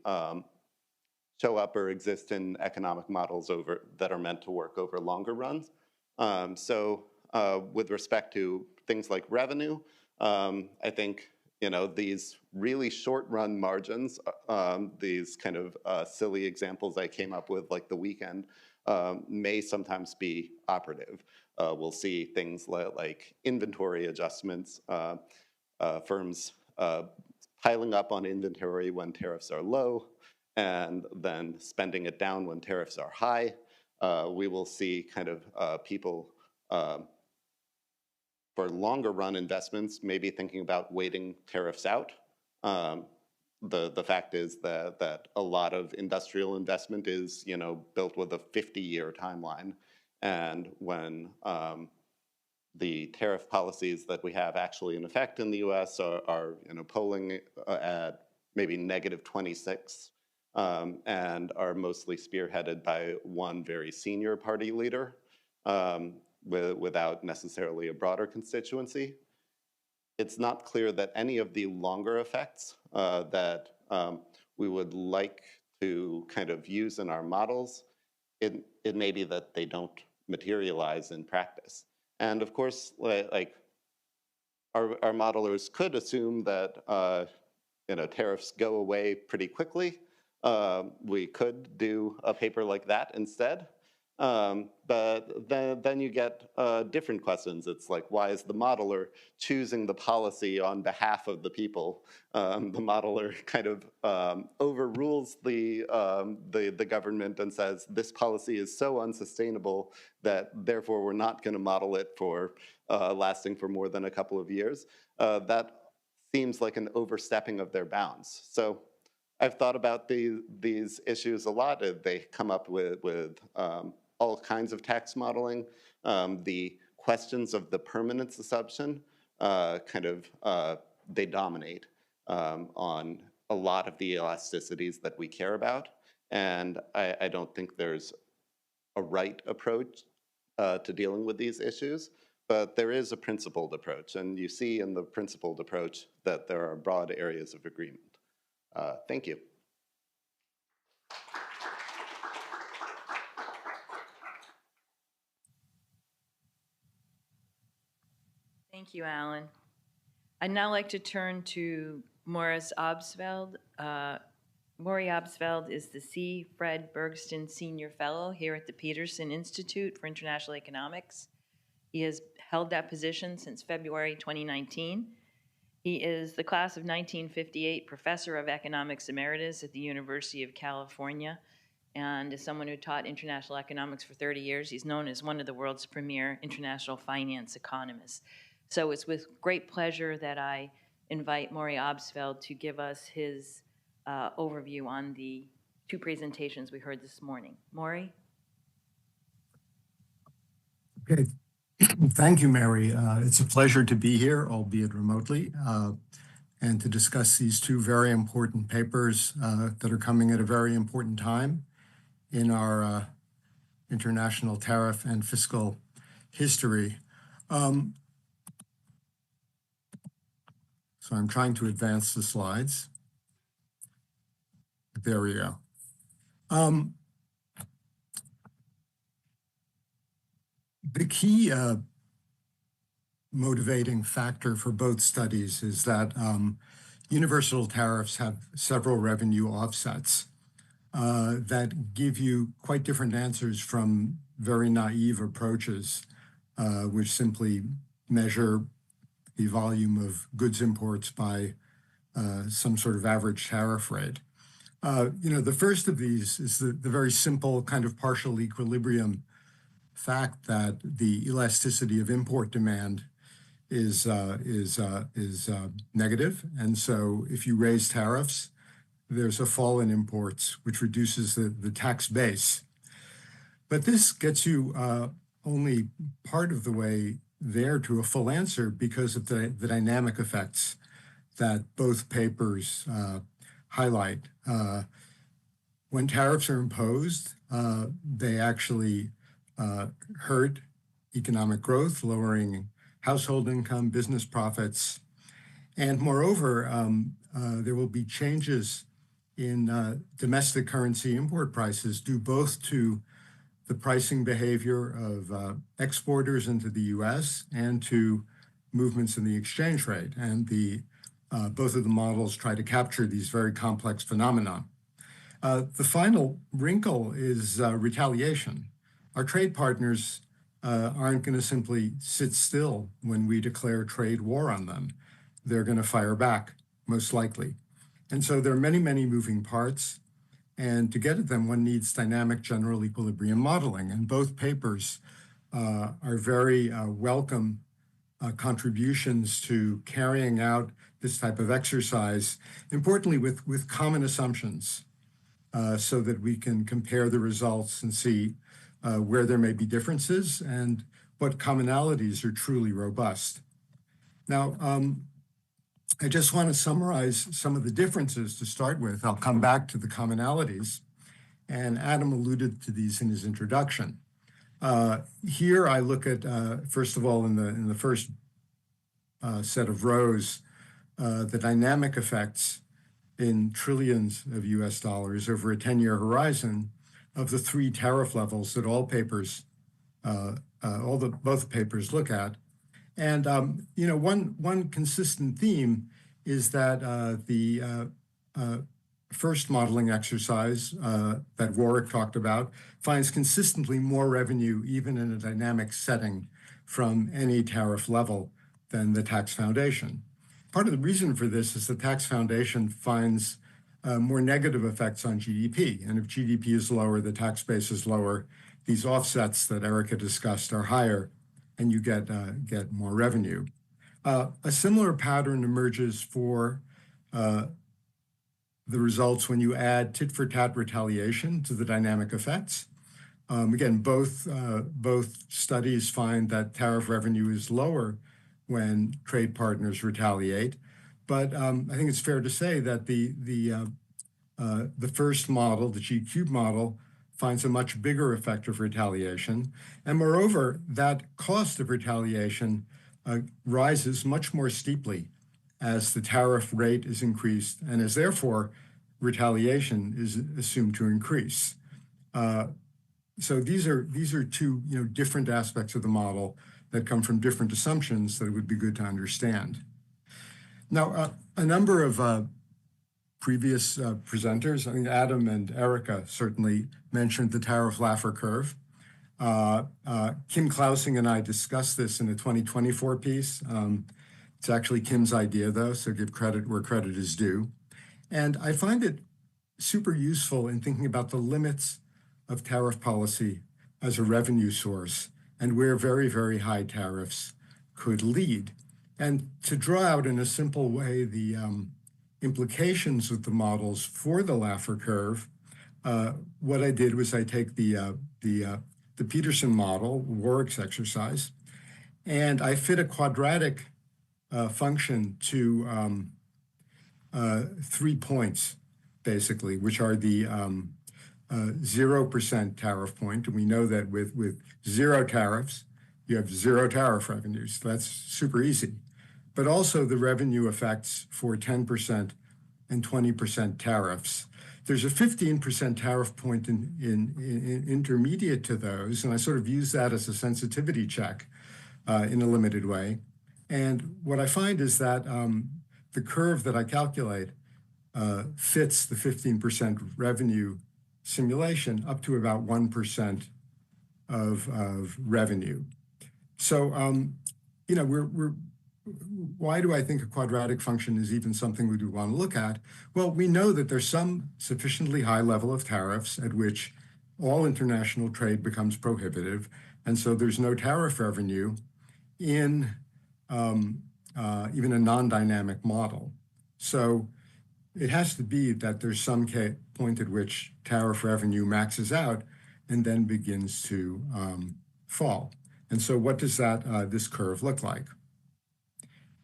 show up or exist in economic models that are meant to work over longer runs. So with respect to things like revenue, I think these really short-run margins, these kind of silly examples I came up with, like the weekend, may sometimes be operative. We'll see things like inventory adjustments, firms piling up on inventory when tariffs are low, and then spending it down when tariffs are high. We will see kind of people for longer run investments, maybe thinking about waiting tariffs out. The fact is that a lot of industrial investment is built with a 50-year timeline, and when the tariff policies that we have actually in effect in the U.S. are polling at maybe -26, and are mostly spearheaded by one very senior party leader, without necessarily a broader constituency. It's not clear that any of the longer effects that we would like to kind of use in our models, it may be that they don't materialize in practice. And of course, like our modelers could assume that tariffs go away pretty quickly. We could do a paper like that instead. But then you get different questions. It's like, why is the modeler choosing the policy on behalf of the people? The modeler kind of overrules the government and says, this policy is so unsustainable that therefore we're not going to model it for lasting for more than a couple of years. That seems like an overstepping of their bounds. So I've thought about these issues a lot. They come up with all kinds of tax modeling. The questions of the permanence assumption they dominate on a lot of the elasticities that we care about. And I don't think there's a right approach to dealing with these issues, but there is a principled approach. And you see in the principled approach that there are broad areas of agreement. Thank you. Thank you, Alan. I'd now like to turn to Morris Obsveld. Maury Obsveld is the C. Fred Bergston Senior Fellow here at the Peterson Institute for International Economics. He has held that position since February 2019. He is the class of 1958 professor of economics emeritus at the University of California. And as someone who taught international economics for 30 years, he's known as one of the world's premier international finance economists. So it's with great pleasure that I invite Maury Obstfeld to give us his overview on the two presentations we heard this morning. Maury? Okay, thank you, Mary. It's a pleasure to be here, albeit remotely, and to discuss these two very important papers that are coming at a very important time in our international tariff and fiscal history. So I'm trying to advance the slides. There we go. The key motivating factor for both studies is that universal tariffs have several revenue offsets that give you quite different answers from very naive approaches, which simply measure the volume of goods imports by some sort of average tariff rate. The first of these is the very simple kind of partial equilibrium fact that the elasticity of import demand is negative. And so if you raise tariffs, there's a fall in imports, which reduces the tax base. But this gets you only part of the way there to a full answer because of the dynamic effects that both papers highlight. When tariffs are imposed, they actually hurt economic growth, lowering household income, business profits. And moreover, there will be changes in domestic currency import prices due both to the pricing behavior of exporters into the US and to movements in the exchange rate. And both of the models try to capture these very complex phenomena. The final wrinkle is retaliation. Our trade partners aren't going to simply sit still when we declare trade war on them. They're going to fire back, most likely. And so there are many, many moving parts. And to get at them, one needs dynamic general equilibrium modeling. And both papers are very welcome contributions to carrying out this type of exercise, importantly with common assumptions, so that we can compare the results and see where there may be differences and what commonalities are truly robust. Now, I just want to summarize some of the differences to start with. I'll come back to the commonalities, and Adam alluded to these in his introduction. Here I look at, first of all, in the first set of rows, the dynamic effects in trillions of US dollars over a 10-year horizon of the three tariff levels that all papers, both papers look at. And one consistent theme is that the first modeling exercise that Warwick talked about finds consistently more revenue, even in a dynamic setting, from any tariff level than the tax foundation. Part of the reason for this is the tax foundation finds more negative effects on GDP. And if GDP is lower, the tax base is lower. These offsets that Erica discussed are higher, and you get more revenue. A similar pattern emerges for the results when you add tit-for-tat retaliation to the dynamic effects. Again, both studies find that tariff revenue is lower when trade partners retaliate. But I think it's fair to say that the first model, the G-cube model, finds a much bigger effect of retaliation. And moreover, that cost of retaliation rises much more steeply as the tariff rate is increased and as therefore retaliation is assumed to increase. So these are two different aspects of the model that come from different assumptions that it would be good to understand. Now, a number of previous presenters, I think Adam and Erica certainly mentioned the tariff-Laffer curve. Kim Klausing and I discussed this in a 2024 piece. It's actually Kim's idea, though, so give credit where credit is due. And I find it super useful in thinking about the limits of tariff policy as a revenue source and where very, very high tariffs could lead. And to draw out in a simple way the implications of the models for the Laffer curve, what I did was I take the Peterson model, Warwick's exercise, and I fit a quadratic function to 3 points, basically, which are the 0% tariff point. And we know that with zero tariffs, you have zero tariff revenues. That's super easy. But also the revenue effects for 10% and 20% tariffs. There's a 15% tariff point in intermediate to those, and I sort of use that as a sensitivity check in a limited way. And what I find is that the curve that I calculate fits the 15% revenue simulation up to about 1% of revenue. So, why do I think a quadratic function is even something we do want to look at? Well, we know that there's some sufficiently high level of tariffs at which all international trade becomes prohibitive, and so there's no tariff revenue in even a non-dynamic model. So it has to be that there's some point at which tariff revenue maxes out and then begins to fall. And so what does this curve look like?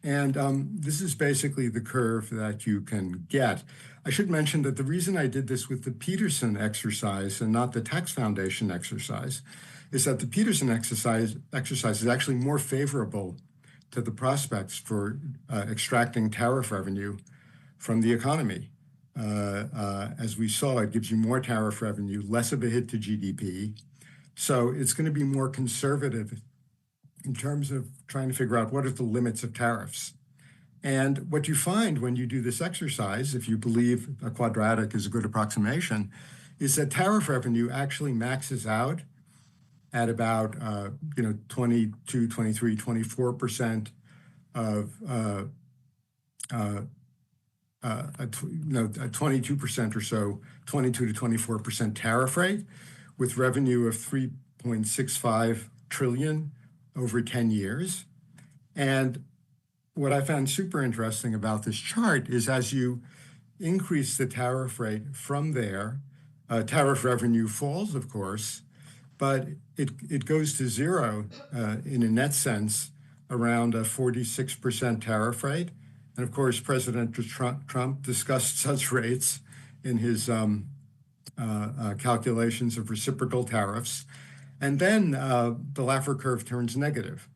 And this is basically the curve that you can get. I should mention that the reason I did this with the Peterson exercise and not the Tax Foundation exercise is that the Peterson exercise is actually more favorable to the prospects for extracting tariff revenue from the economy. As we saw, it gives you more tariff revenue, less of a hit to GDP. So it's going to be more conservative in terms of trying to figure out what are the limits of tariffs. And what you find when you do this exercise, if you believe a quadratic is a good approximation, is that tariff revenue actually maxes out at about 22, 23, 24% of a 22% or so, 22 to 24% tariff rate, with revenue of 3.65 trillion over 10 years. And what I found super interesting about this chart is as you increase the tariff rate from there, tariff revenue falls, of course, but it goes to zero in a net sense around a 46% tariff rate. And of course, President Trump discussed such rates in his calculations of reciprocal tariffs. And then the Laffer curve turns negative.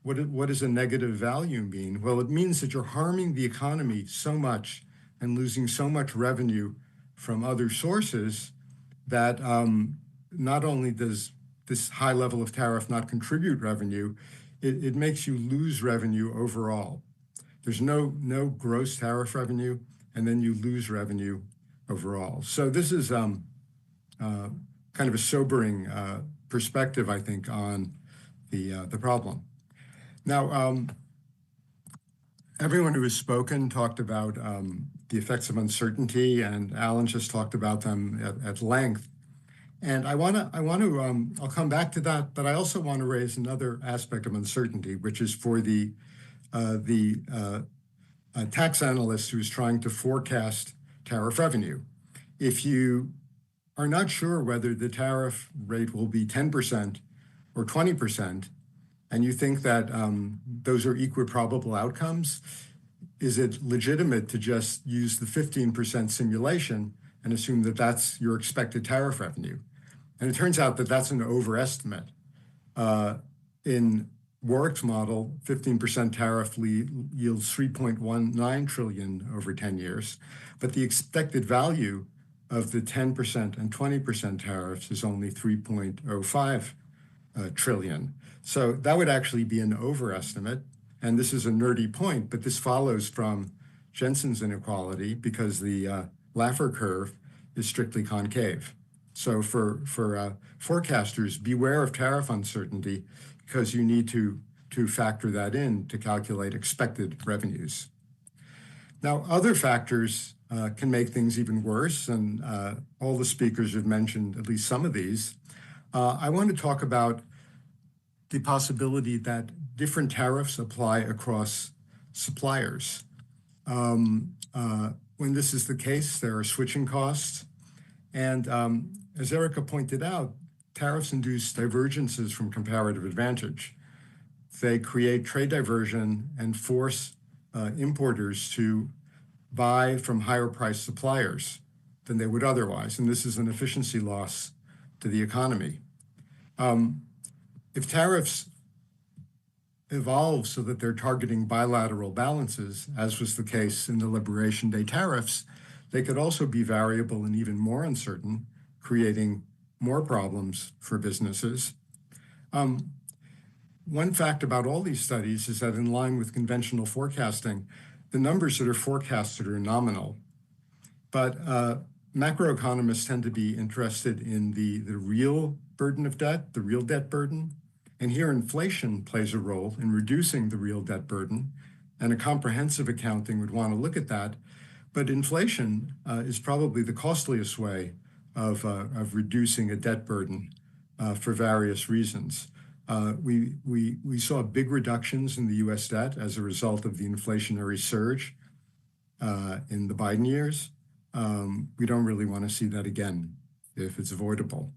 What does a negative value mean? Well, it means that you're harming the economy so much and losing so much revenue from other sources that not only does this high level of tariff not contribute revenue, it makes you lose revenue overall. There's no gross tariff revenue, and then you lose revenue overall. So this is kind of a sobering perspective, I think, on the problem. Now, everyone who has spoken talked about the effects of uncertainty, and Alan just talked about them at length. And I'll come back to that, but I also want to raise another aspect of uncertainty, which is for the tax analyst who's trying to forecast tariff revenue. If you are not sure whether the tariff rate will be 10% or 20%, and you think that those are equiprobable outcomes, is it legitimate to just use the 15% simulation and assume that that's your expected tariff revenue? And it turns out that that's an overestimate. In Warwick's model, 15% tariff yields 3.19 trillion over 10 years, but the expected value of the 10% and 20% tariffs is only 3.05 trillion. So that would actually be an overestimate. And this is a nerdy point, but this follows from Jensen's inequality because the Laffer curve is strictly concave. So for forecasters, beware of tariff uncertainty because you need to to factor that in to calculate expected revenues. Now, other factors can make things even worse, and all the speakers have mentioned at least some of these. I want to talk about the possibility that different tariffs apply across suppliers. When this is the case, there are switching costs. And as Erica pointed out, tariffs induce divergences from comparative advantage. They create trade diversion and force importers to buy from higher priced suppliers than they would otherwise. And this is an efficiency loss to the economy. If tariffs evolve so that they're targeting bilateral balances, as was the case in the Liberation Day tariffs, they could also be variable and even more uncertain, creating more problems for businesses. One fact about all these studies is that in line with conventional forecasting, the numbers that are forecasted are nominal. But macroeconomists tend to be interested in the real burden of debt, the real debt burden. And here inflation plays a role in reducing the real debt burden. And a comprehensive accounting would want to look at that. But inflation is probably the costliest way of reducing a debt burden for various reasons. We saw big reductions in the US debt as a result of the inflationary surge in the Biden years. We don't really want to see that again if it's avoidable.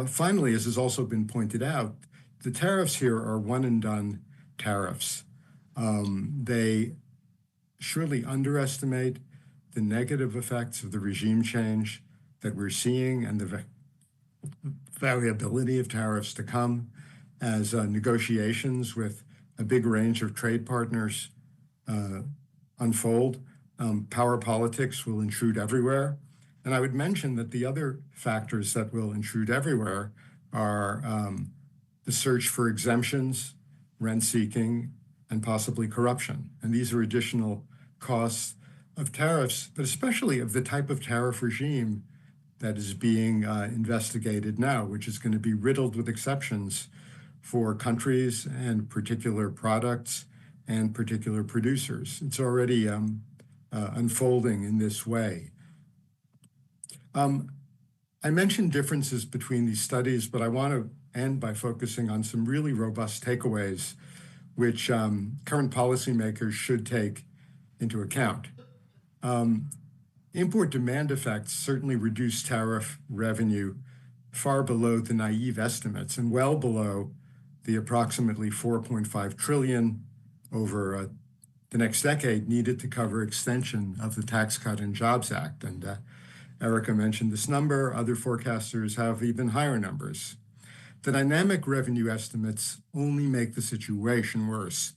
Finally, as has also been pointed out, the tariffs here are one and done tariffs. They surely underestimate the negative effects of the regime change that we're seeing and the variability of tariffs to come as negotiations with a big range of trade partners unfold. Power politics will intrude everywhere. And I would mention that the other factors that will intrude everywhere are the search for exemptions, rent seeking, and possibly corruption. And these are additional costs of tariffs, but especially of the type of tariff regime that is being investigated now, which is going to be riddled with exceptions for countries and particular products and particular producers. It's already unfolding in this way. I mentioned differences between these studies, but I want to end by focusing on some really robust takeaways which current policymakers should take into account. Import demand effects certainly reduce tariff revenue far below the naive estimates and well below the approximately 4.5 trillion over the next decade needed to cover extension of the Tax Cut and Jobs Act. And Erica mentioned this number. Other forecasters have even higher numbers. The dynamic revenue estimates only make the situation worse.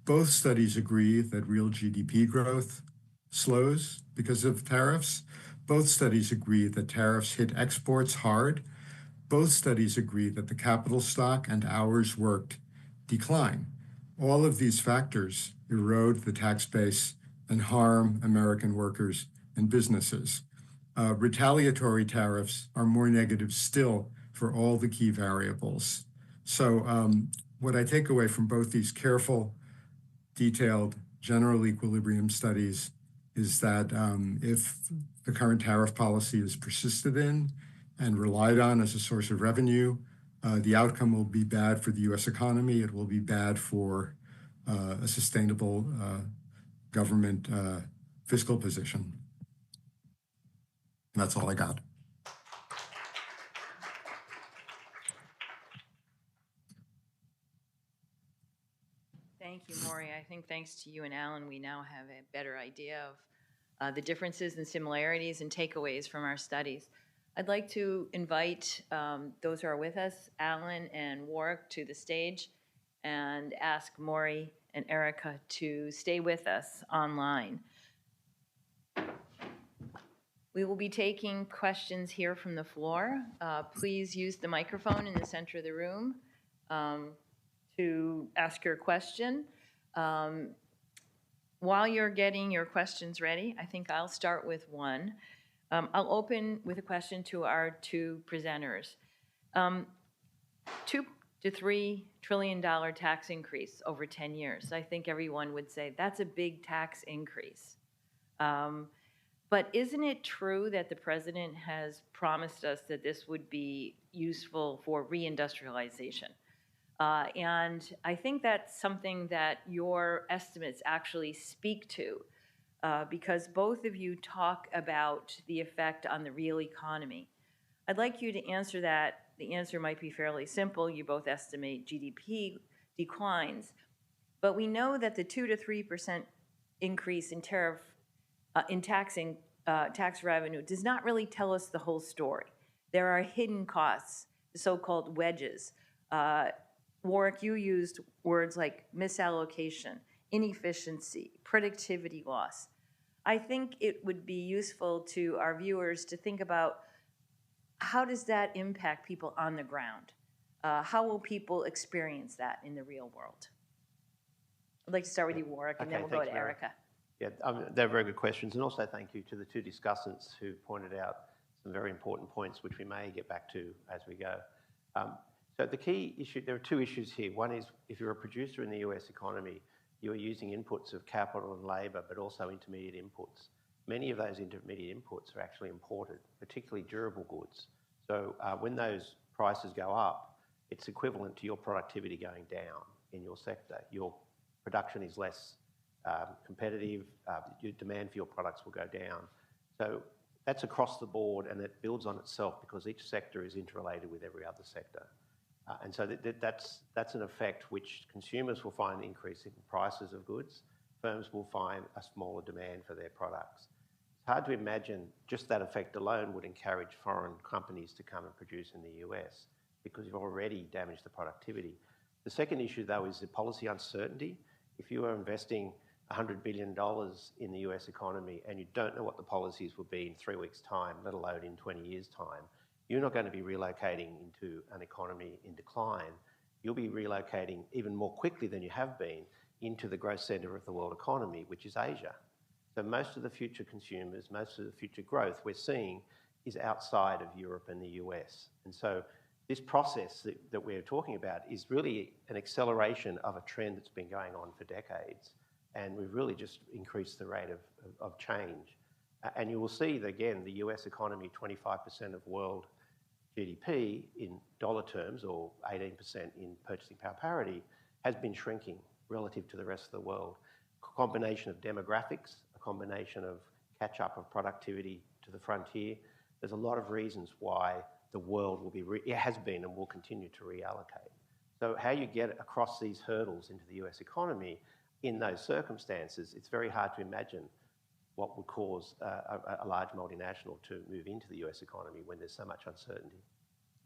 Both studies agree that real GDP growth slows because of tariffs. Both studies agree that tariffs hit exports hard. Both studies agree that the capital stock and hours worked decline. All of these factors erode the tax base and harm American workers and businesses. Retaliatory tariffs are more negative still for all the key variables. So what I take away from both these careful, detailed, general equilibrium studies is that if the current tariff policy is persisted in and relied on as a source of revenue, the outcome will be bad for the US economy. It will be bad for a sustainable government fiscal position. And that's all I got. Thank you, Maury. I think thanks to you and Alan, we now have a better idea of the differences and similarities and takeaways from our studies. I'd like to invite those who are with us, Alan and Warwick, to the stage and ask Maury and Erica to stay with us online. We will be taking questions here from the floor. Please use the microphone in the center of the room to ask your question. While you're getting your questions ready, I think I'll start with one. I'll open with a question to our two presenters. To to $3 trillion tax increase over 10 years. I think everyone would say that's a big tax increase. But isn't it true that the president has promised us that this would be useful for reindustrialization? And I think that's something that your estimates actually speak to, because both of you talk about the effect on the real economy. I'd like you to answer that. The answer might be fairly simple. You both estimate GDP declines, but we know that the 2 to 3% increase in tax revenue does not really tell us the whole story. There are hidden costs, the so-called wedges. Warwick, you used words like misallocation, inefficiency, productivity loss. I think it would be useful to our viewers to think about how does that impact people on the ground? How will people experience that in the real world? I'd like to start with you, Warwick, and then we'll go to Mary. Erica. Yeah, they're very good questions. And also thank you to the two discussants who pointed out some very important points, which we may get back to as we go. So the key issue, there are two issues here. One is if you're a producer in the US economy, you are using inputs of capital and labour, but also intermediate inputs. Many of those intermediate inputs are actually imported, particularly durable goods. So when those prices go up, it's equivalent to your productivity going down in your sector. Your production is less competitive, your demand for your products will go down. So that's across the board, and it builds on itself because each sector is interrelated with every other sector. And so that's an effect which consumers will find increasing prices of goods. Firms will find a smaller demand for their products. It's hard to imagine just that effect alone would encourage foreign companies to come and produce in the US because you've already damaged the productivity. The second issue, though, is the policy uncertainty. If you are investing $100 billion in the US economy and you don't know what the policies will be in 3 weeks' time, let alone in 20 years' time, you're not going to be relocating into an economy in decline. You'll be relocating even more quickly than you have been into the growth centre of the world economy, which is Asia. So most of the future consumers, most of the future growth we're seeing is outside of Europe and the US. And so this process that we're talking about is really an acceleration of a trend that's been going on for decades. And we've really just increased the rate of change. And you will see that, again, the US economy, 25% of world GDP in dollar terms, or 18% in purchasing power parity, has been shrinking relative to the rest of the world. A combination of demographics, a combination of catch-up of productivity to the frontier. There's a lot of reasons why the world will be, it has been and will continue to reallocate. So how you get across these hurdles into the US economy in those circumstances, it's very hard to imagine what would cause a large multinational to move into the US economy when there's so much uncertainty.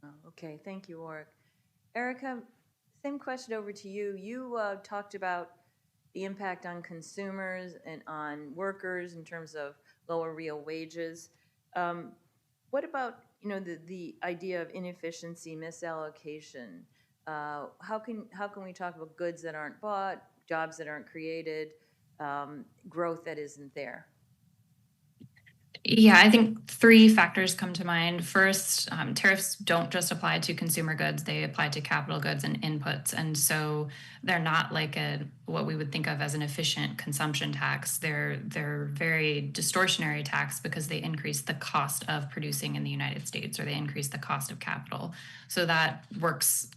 Oh, okay, thank you, Warwick. Erica, same question over to you. You talked about the impact on consumers and on workers in terms of lower real wages. What about the idea of inefficiency, misallocation? How can we talk about goods that aren't bought, jobs that aren't created, growth that isn't there? Yeah, I think three factors come to mind. First, tariffs don't just apply to consumer goods, they apply to capital goods and inputs. And so they're not like what we would think of as an efficient consumption tax. They're very distortionary tax because they increase the cost of producing in the United States, or they increase the cost of capital. So that works,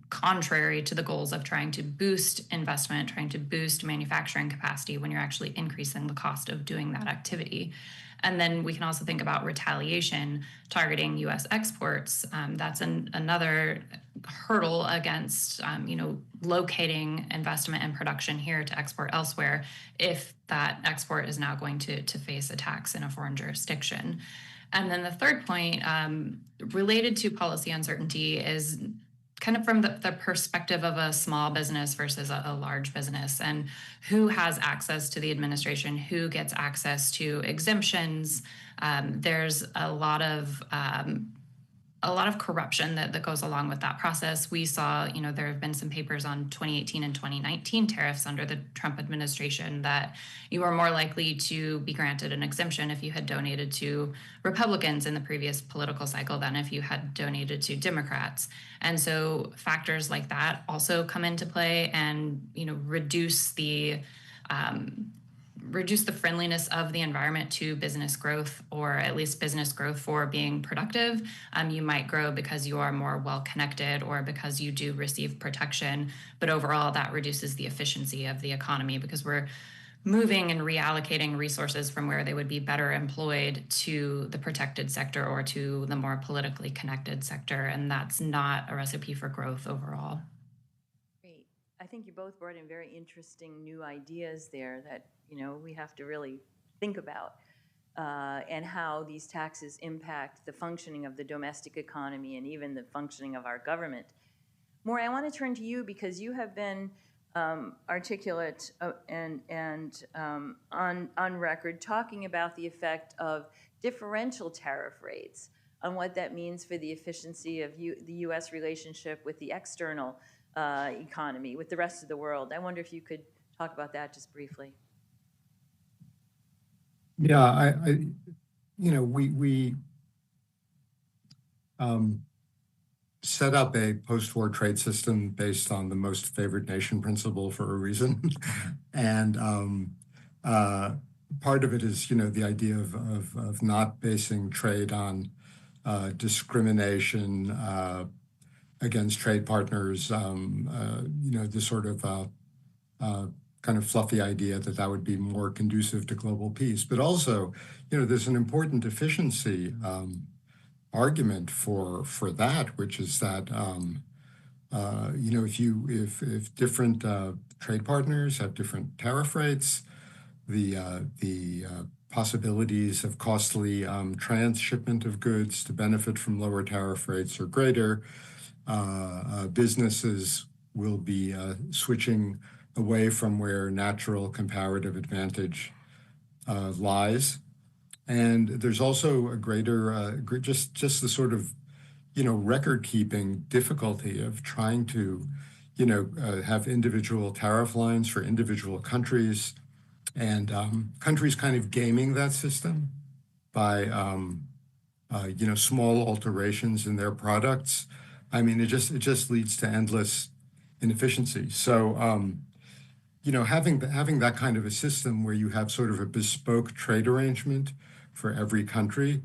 contrary to the goals of trying to boost investment, trying to boost manufacturing capacity when you're actually increasing the cost of doing that activity. And then we can also think about retaliation targeting U.S. exports. That's another hurdle against, locating investment and production here to export elsewhere if that export is now going to face a tax in a foreign jurisdiction. And then the third point related to policy uncertainty is kind of from the perspective of a small business versus a large business, and who has access to the administration, who gets access to exemptions. There's a lot of a lot of corruption that goes along with that process. We saw, there have been some papers on 2018 and 2019 tariffs under the Trump administration that you were more likely to be granted an exemption if you had donated to Republicans in the previous political cycle than if you had donated to Democrats. And so factors like that also come into play and, reduce the friendliness of the environment to business growth, or at least business growth for being productive. You might grow because you are more well-connected or because you do receive protection, but overall that reduces the efficiency of the economy because we're moving and reallocating resources from where they would be better employed to the protected sector or to the more politically connected sector, and that's not a recipe for growth overall. Great. I think you both brought in very interesting new ideas there that we have to really think about, and how these taxes impact the functioning of the domestic economy and even the functioning of our government. Maury, I want to turn to you because you have been articulate and on record talking about the effect of differential tariff rates on what that means for the efficiency of the U.S. relationship with the external economy, with the rest of the world. I wonder if you could talk about that just briefly. Yeah, we set up a post-war trade system based on the most favored nation principle for a reason. And part of it is, the idea of not basing trade on discrimination against trade partners, the sort of kind of fluffy idea that would be more conducive to global peace. But also, there's an important efficiency argument for that, which is that if different trade partners have different tariff rates, the possibilities of costly transshipment of goods to benefit from lower tariff rates are greater. Businesses will be switching away from where natural comparative advantage lies. And there's also a greater, just the sort of, record-keeping difficulty of trying to, have individual tariff lines for individual countries, and countries kind of gaming that system by, small alterations in their products. I mean, it just leads to endless inefficiency. So, having that kind of a system where you have sort of a bespoke trade arrangement for every country,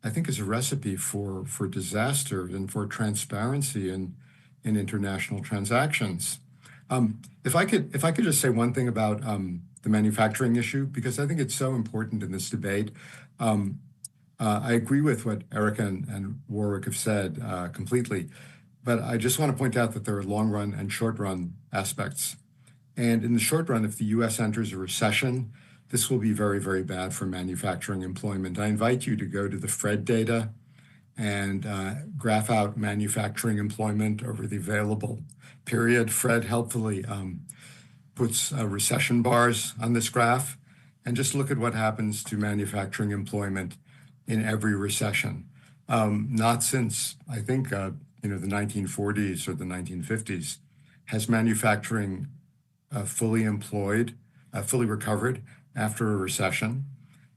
I think is a recipe for disaster and for transparency in international transactions. If I could just say one thing about the manufacturing issue, because I think it's so important in this debate. I agree with what Erica and Warwick have said completely, but I just want to point out that there are long run and short run aspects. And in the short run, if the U.S. enters a recession, this will be very, very bad for manufacturing employment. I invite you to go to the Fred data and graph out manufacturing employment over the available period. Fred helpfully puts recession bars on this graph, and just look at what happens to manufacturing employment in every recession. Not since, I think, the 1940s or the 1950s has manufacturing fully employed, fully recovered after a recession.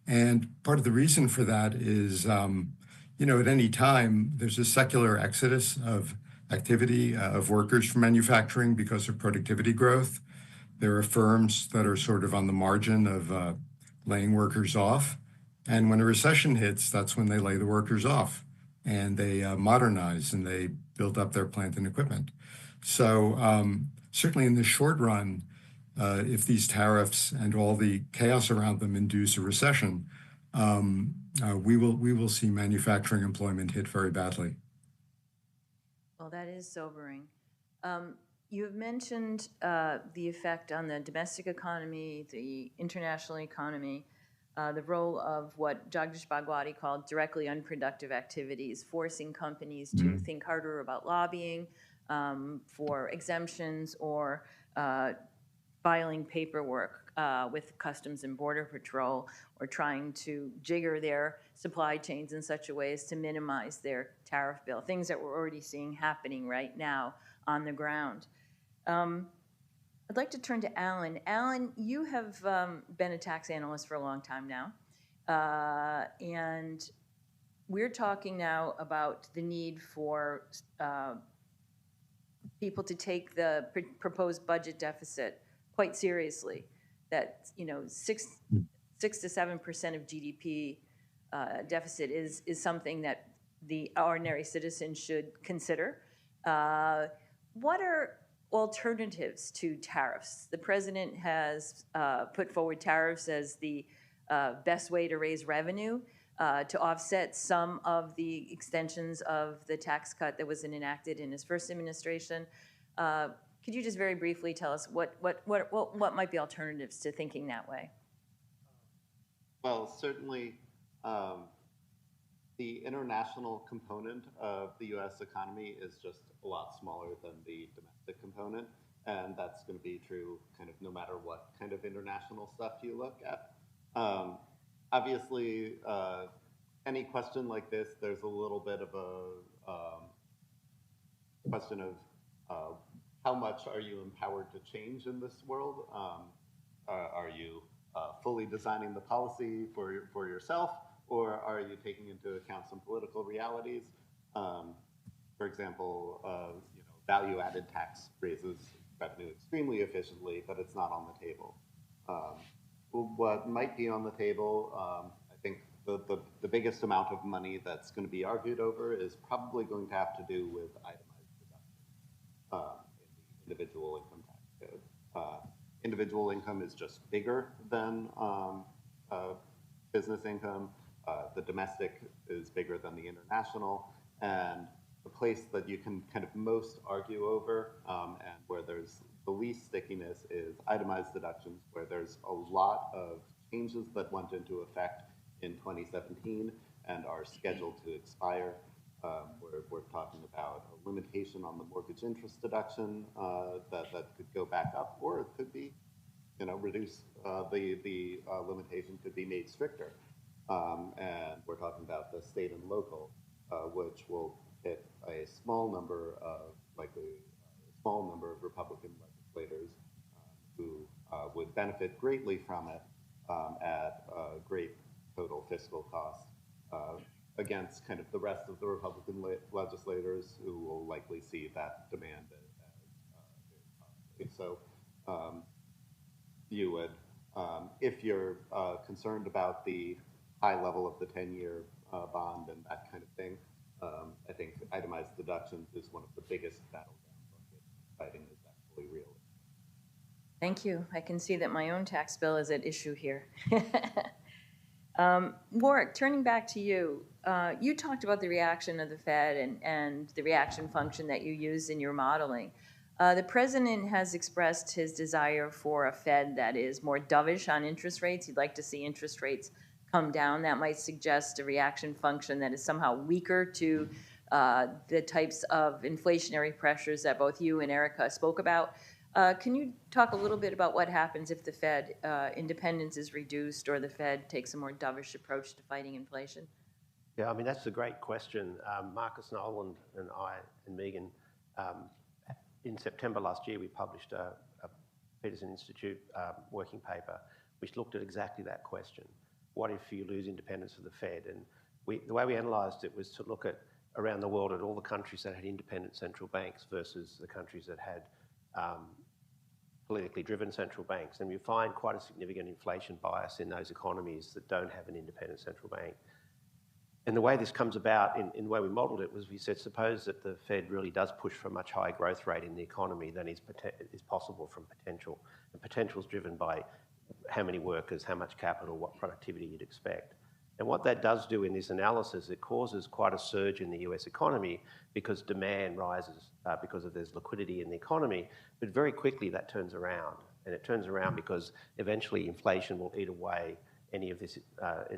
And part of the reason for that is, at any time, there's a secular exodus of activity of workers from manufacturing because of productivity growth. There are firms that are sort of on the margin of laying workers off. And when a recession hits, that's when they lay the workers off and they modernize and they build up their plant and equipment. So certainly in the short run, if these tariffs and all the chaos around them induce a recession, we will see manufacturing employment hit very badly. Well, that is sobering. You have mentioned the effect on the domestic economy, the international economy, the role of what Jagdish Bhagwati called directly unproductive activities, forcing companies to think harder about lobbying for exemptions or filing paperwork. with Customs and Border Patrol, or trying to jigger their supply chains in such a way as to minimize their tariff bill, things that we're already seeing happening right now on the ground. I'd like to turn to Alan. Alan, you have been a tax analyst for a long time now, and we're talking now about the need for people to take the proposed budget deficit quite seriously. That 6 to 7% of GDP deficit is something that the ordinary citizen should consider. What are alternatives to tariffs? The president has put forward tariffs as the best way to raise revenue, to offset some of the extensions of the tax cut that was enacted in his first administration. Could you just very briefly tell us what might be alternatives to thinking that way? Well, certainly the international component of the U.S. economy is just a lot smaller than the domestic component, and that's going to be true kind of no matter what kind of international stuff you look at. Obviously, any question like this, there's a little bit of a question of how much are you empowered to change in this world? Are you fully designing the policy for yourself, or are you taking into account some political realities? For example, value-added tax raises revenue extremely efficiently, but it's not on the table. What might be on the table, I think the biggest amount of money that's going to be argued over is probably going to have to do with itemized deductions in the individual income tax code. Individual income is just bigger than business income. The domestic is bigger than the international, and the place that you can kind of most argue over and where there's the least stickiness is itemized deductions, where there's a lot of changes that went into effect in 2017 and are scheduled to expire. We're talking about a limitation on the mortgage interest deduction that could go back up, or it could be, reduce. The limitation could be made stricter. And we're talking about the state and local, which will hit a small number of, likely a small number of Republican legislators who would benefit greatly from it at a great total fiscal cost against kind of the rest of the Republican legislators who will likely see that demand as so you would, if you're concerned about the high level of the 10-year bond and that kind of thing, I think itemized deductions is one of the biggest battlegrounds fighting is actually real. Thank you. I can see that my own tax bill is at issue here. Warwick, turning back to you, you talked about the reaction of the Fed and the reaction function that you use in your modeling. The president has expressed his desire for a Fed that is more dovish on interest rates. He'd like to see interest rates come down. That might suggest a reaction function that is somehow weaker to the types of inflationary pressures that both you and Erica spoke about. Can you talk a little bit about what happens if the Fed independence is reduced or the Fed takes a more dovish approach to fighting inflation? Yeah, I mean, that's a great question. Marcus Nolan and I and Megan, in September last year, we published a Peterson Institute working paper which looked at exactly that question. What if you lose independence of the Fed? And the way we analysed it was to look at around the world at all the countries that had independent central banks versus the countries that had politically driven central banks. And we find quite a significant inflation bias in those economies that don't have an independent central bank. And the way this comes about in the way we modelled it was we said, suppose that the Fed really does push for a much higher growth rate in the economy than is possible from potential. And potential is driven by how many workers, how much capital, what productivity you'd expect. And what that does do in this analysis, it causes quite a surge in the US economy because demand rises because there's liquidity in the economy, but very quickly that turns around. And it turns around because eventually inflation will eat away any of this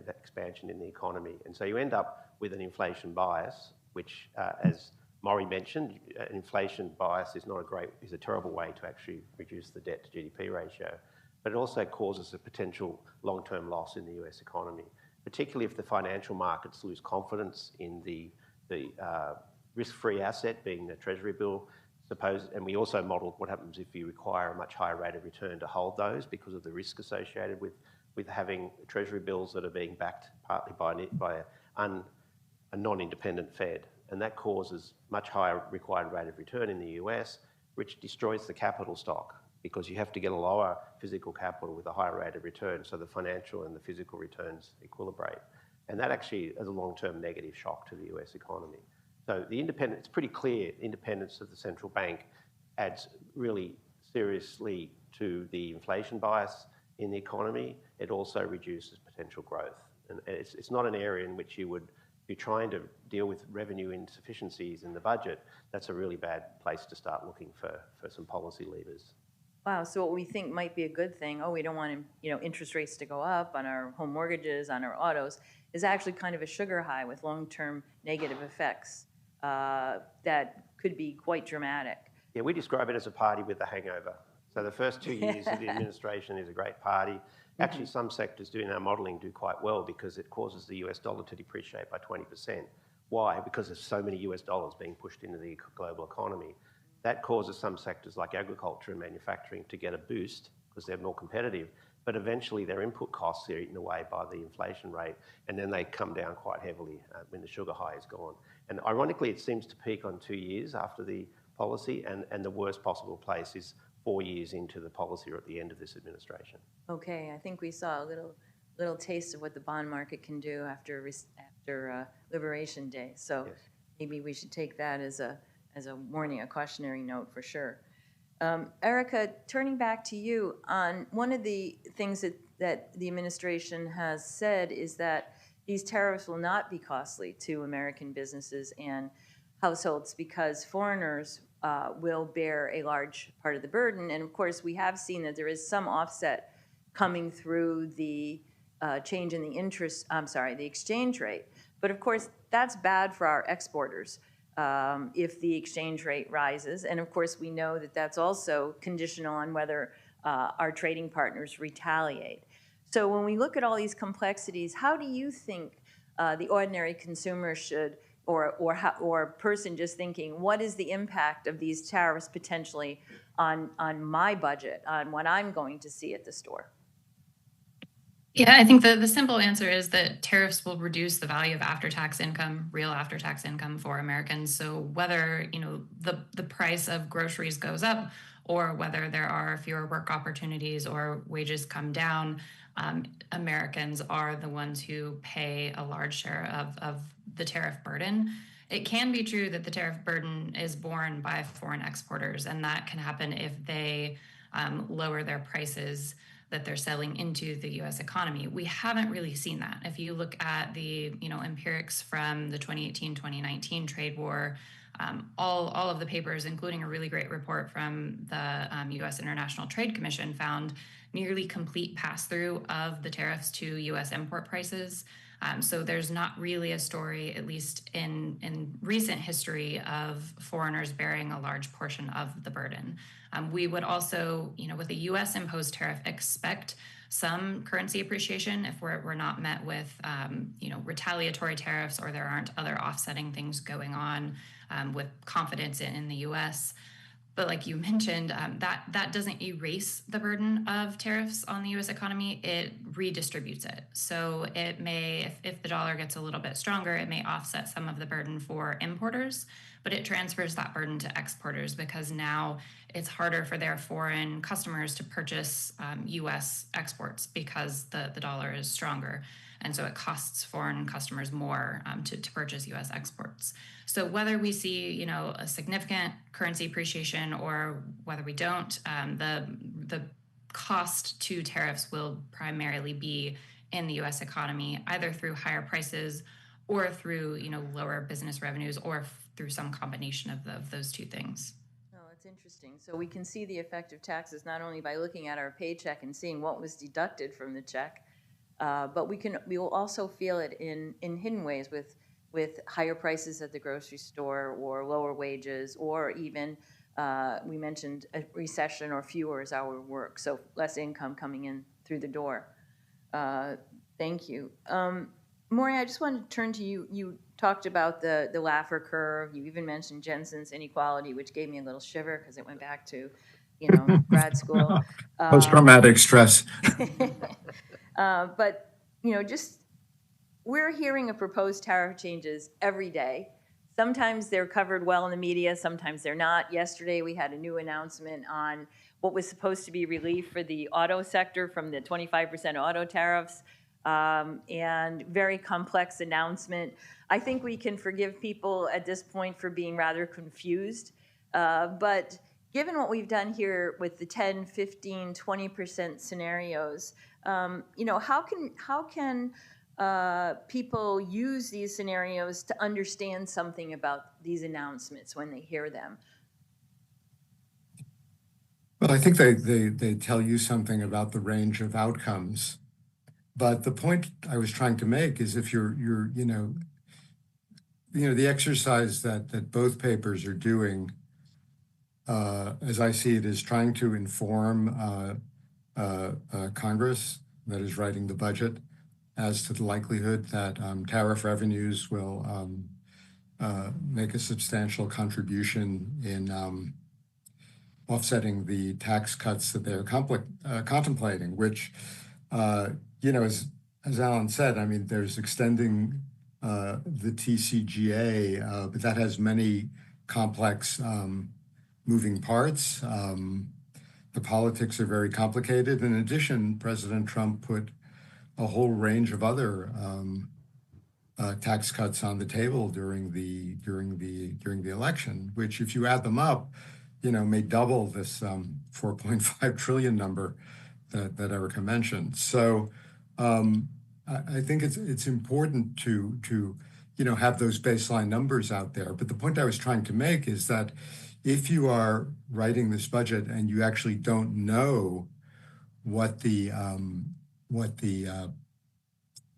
expansion in the economy. And so you end up with an inflation bias, which, as Maury mentioned, an inflation bias is a terrible way to actually reduce the debt to GDP ratio. but it also causes a potential long-term loss in the US economy, particularly if the financial markets lose confidence in the risk-free asset being the Treasury bill. And we also modelled what happens if you require a much higher rate of return to hold those because of the risk associated with having Treasury bills that are being backed partly by a non-independent Fed. And that causes much higher required rate of return in the US, which destroys the capital stock because you have to get a lower physical capital with a higher rate of return, so the financial and the physical returns equilibrate. And that actually is a long-term negative shock to the US economy. So it's pretty clear independence of the central bank adds really seriously to the inflation bias in the economy. It also reduces potential growth. And it's not an area in which if you're trying to deal with revenue insufficiencies in the budget, that's a really bad place to start looking for some policy levers. Wow, so what we think might be a good thing, we don't want interest rates to go up on our home mortgages, on our autos, is actually kind of a sugar high with long-term negative effects that could be quite dramatic. Yeah, we describe it as a party with a hangover. So the first 2 years of the administration is a great party. Actually, some sectors doing our modelling do quite well because it causes the US dollar to depreciate by 20%. Why? Because there's so many US dollars being pushed into the global economy. That causes some sectors like agriculture and manufacturing to get a boost because they're more competitive, but eventually their input costs are eaten away by the inflation rate, and then they come down quite heavily when the sugar high is gone. And ironically, it seems to peak on 2 years after the policy, and the worst possible place is 4 years into the policy or at the end of this administration. Okay, I think we saw a little taste of what the bond market can do after Liberation Day. So yes. Maybe we should take that as a warning, a cautionary note for sure. Erica, turning back to you, on one of the things that the administration has said is that these tariffs will not be costly to American businesses and households because foreigners will bear a large part of the burden. And of course, we have seen that there is some offset coming through the change in the exchange rate. But of course, that's bad for our exporters if the exchange rate rises. And of course, we know that that's also conditional on whether our trading partners retaliate. So when we look at all these complexities, how do you think the ordinary consumer should, or person just thinking, what is the impact of these tariffs potentially on my budget, on what I'm going to see at the store? Yeah, I think the simple answer is that tariffs will reduce the value of after-tax income, real after-tax income for Americans. So whether the price of groceries goes up or whether there are fewer work opportunities or wages come down, Americans are the ones who pay a large share of the tariff burden. It can be true that the tariff burden is borne by foreign exporters, and that can happen if they lower their prices that they're selling into the U.S. economy. We haven't really seen that. If you look at the empirics from the 2018-2019 trade war, all of the papers, including a really great report from the U.S. International Trade Commission, found nearly complete pass-through of the tariffs to U.S. import prices. So there's not really a story, at least in recent history, of foreigners bearing a large portion of the burden. We would also, with a U.S. imposed tariff, expect some currency appreciation if we're not met with, retaliatory tariffs or there aren't other offsetting things going on with confidence in the U.S. But like you mentioned, that doesn't erase the burden of tariffs on the U.S. economy. It redistributes it. So it may, if the dollar gets a little bit stronger, it may offset some of the burden for importers, but it transfers that burden to exporters because now it's harder for their foreign customers to purchase U.S. exports because the dollar is stronger. And so it costs foreign customers more to purchase U.S. exports. So whether we see, a significant currency appreciation or whether we don't, the cost to tariffs will primarily be in the U.S. economy, either through higher prices or through, lower business revenues or through some combination of those two things. Oh, that's interesting. So we can see the effect of taxes not only by looking at our paycheck and seeing what was deducted from the check, but we will also feel it in hidden ways with higher prices at the grocery store or lower wages or even We mentioned a recession or fewer hours work, so less income coming in through the door. Thank you. Maury, I just wanted to turn to you. You talked about the Laffer curve. You even mentioned Jensen's inequality, which gave me a little shiver because it went back to, grad school. Post-traumatic stress. But, just we're hearing of proposed tariff changes every day. Sometimes they're covered well in the media, sometimes they're not. Yesterday, we had a new announcement on what was supposed to be relief for the auto sector from the 25% auto tariffs, and very complex announcement. I think we can forgive people at this point for being rather confused, but given what we've done here with the 10, 15, 20% scenarios, how can people use these scenarios to understand something about these announcements when they hear them? Well, I think they tell you something about the range of outcomes. But the point I was trying to make is if you're the exercise that both papers are doing, as I see it, is trying to inform Congress that is writing the budget as to the likelihood that tariff revenues will make a substantial contribution in offsetting the tax cuts that they're contemplating, which, as Alan said, I mean, there's extending the TCJA, but that has many complex moving parts. The politics are very complicated. In addition, President Trump put a whole range of other tax cuts on the table during the election, which, if you add them up, may double this 4.5 trillion number that Erica mentioned. So I think it's important to have those baseline numbers out there. But the point I was trying to make is that if you are writing this budget and you actually don't know what the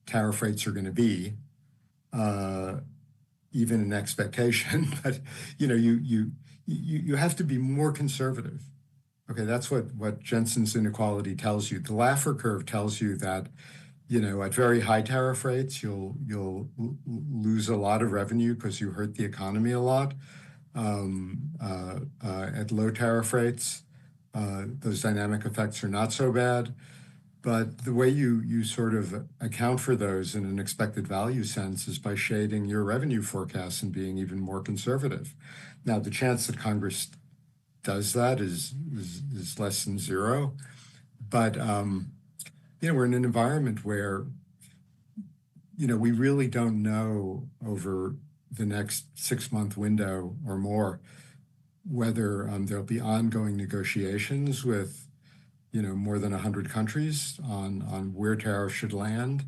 tariff rates are going to be, even an expectation, but you have to be more conservative. Okay, that's what Jensen's inequality tells you. The Laffer curve tells you that at very high tariff rates, you'll lose a lot of revenue because you hurt the economy a lot. At low tariff rates, those dynamic effects are not so bad. But the way you sort of account for those in an expected value sense is by shading your revenue forecasts and being even more conservative. Now, the chance that Congress does that is less than zero. But we're in an environment where we really don't know over the next 6-month window or more whether there'll be ongoing negotiations with more than 100 countries on where tariffs should land,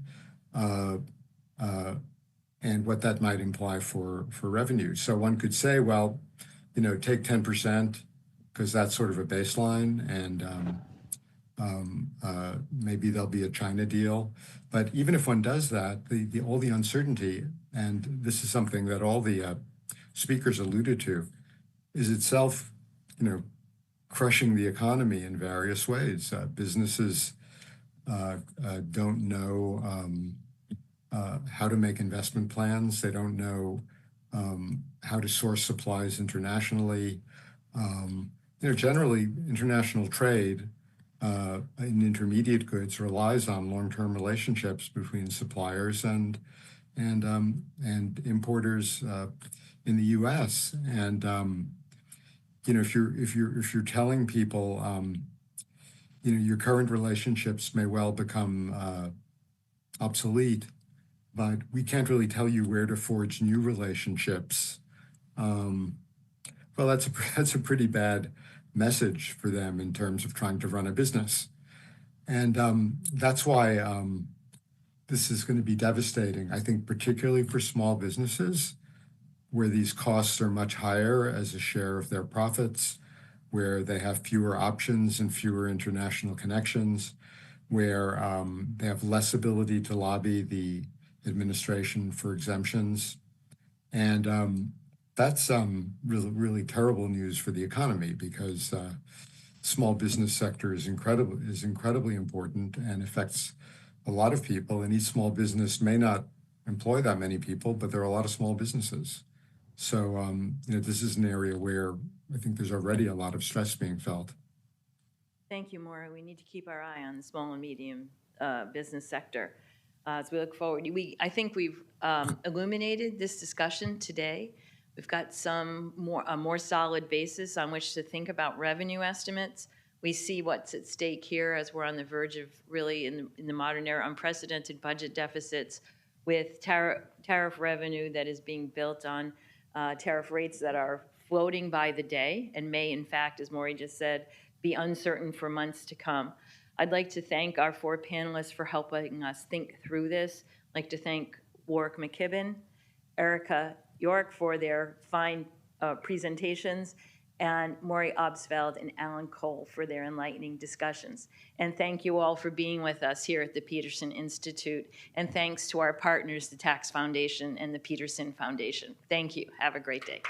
and what that might imply for revenue. So one could say, well, take 10% because that's sort of a baseline, and maybe there'll be a China deal. But even if one does that, all the uncertainty, and this is something that all the speakers alluded to, is itself, crushing the economy in various ways. Businesses don't know how to make investment plans. They don't know how to source supplies internationally. Generally, international trade in intermediate goods relies on long-term relationships between suppliers and importers in the U.S. And if you're telling people, your current relationships may well become obsolete, but we can't really tell you where to forge new relationships. Well, that's a pretty bad message for them in terms of trying to run a business. And that's why this is going to be devastating, I think, particularly for small businesses, where these costs are much higher as a share of their profits, where they have fewer options and fewer international connections, where they have less ability to lobby the administration for exemptions. And that's really, really terrible news for the economy because small business sector is incredibly important and affects a lot of people. And each small business may not employ that many people, but there are a lot of small businesses. So, this is an area where I think there's already a lot of stress being felt. Thank you, Maura. We need to keep our eye on the small and medium business sector. As we look forward, I think we've illuminated this discussion today. We've got a more solid basis on which to think about revenue estimates. We see what's at stake here as we're on the verge of really, in the modern era, unprecedented budget deficits with tariff revenue that is being built on tariff rates that are floating by the day and may, in fact, as Maury just said, be uncertain for months to come. I'd like to thank our 4 panelists for helping us think through this. I'd like to thank Warwick McKibben, Erica York for their fine presentations, and Maury Obsfeld and Alan Cole for their enlightening discussions. And thank you all for being with us here at the Peterson Institute. And thanks to our partners, the Tax Foundation and the Peterson Foundation. Thank you. Have a great day.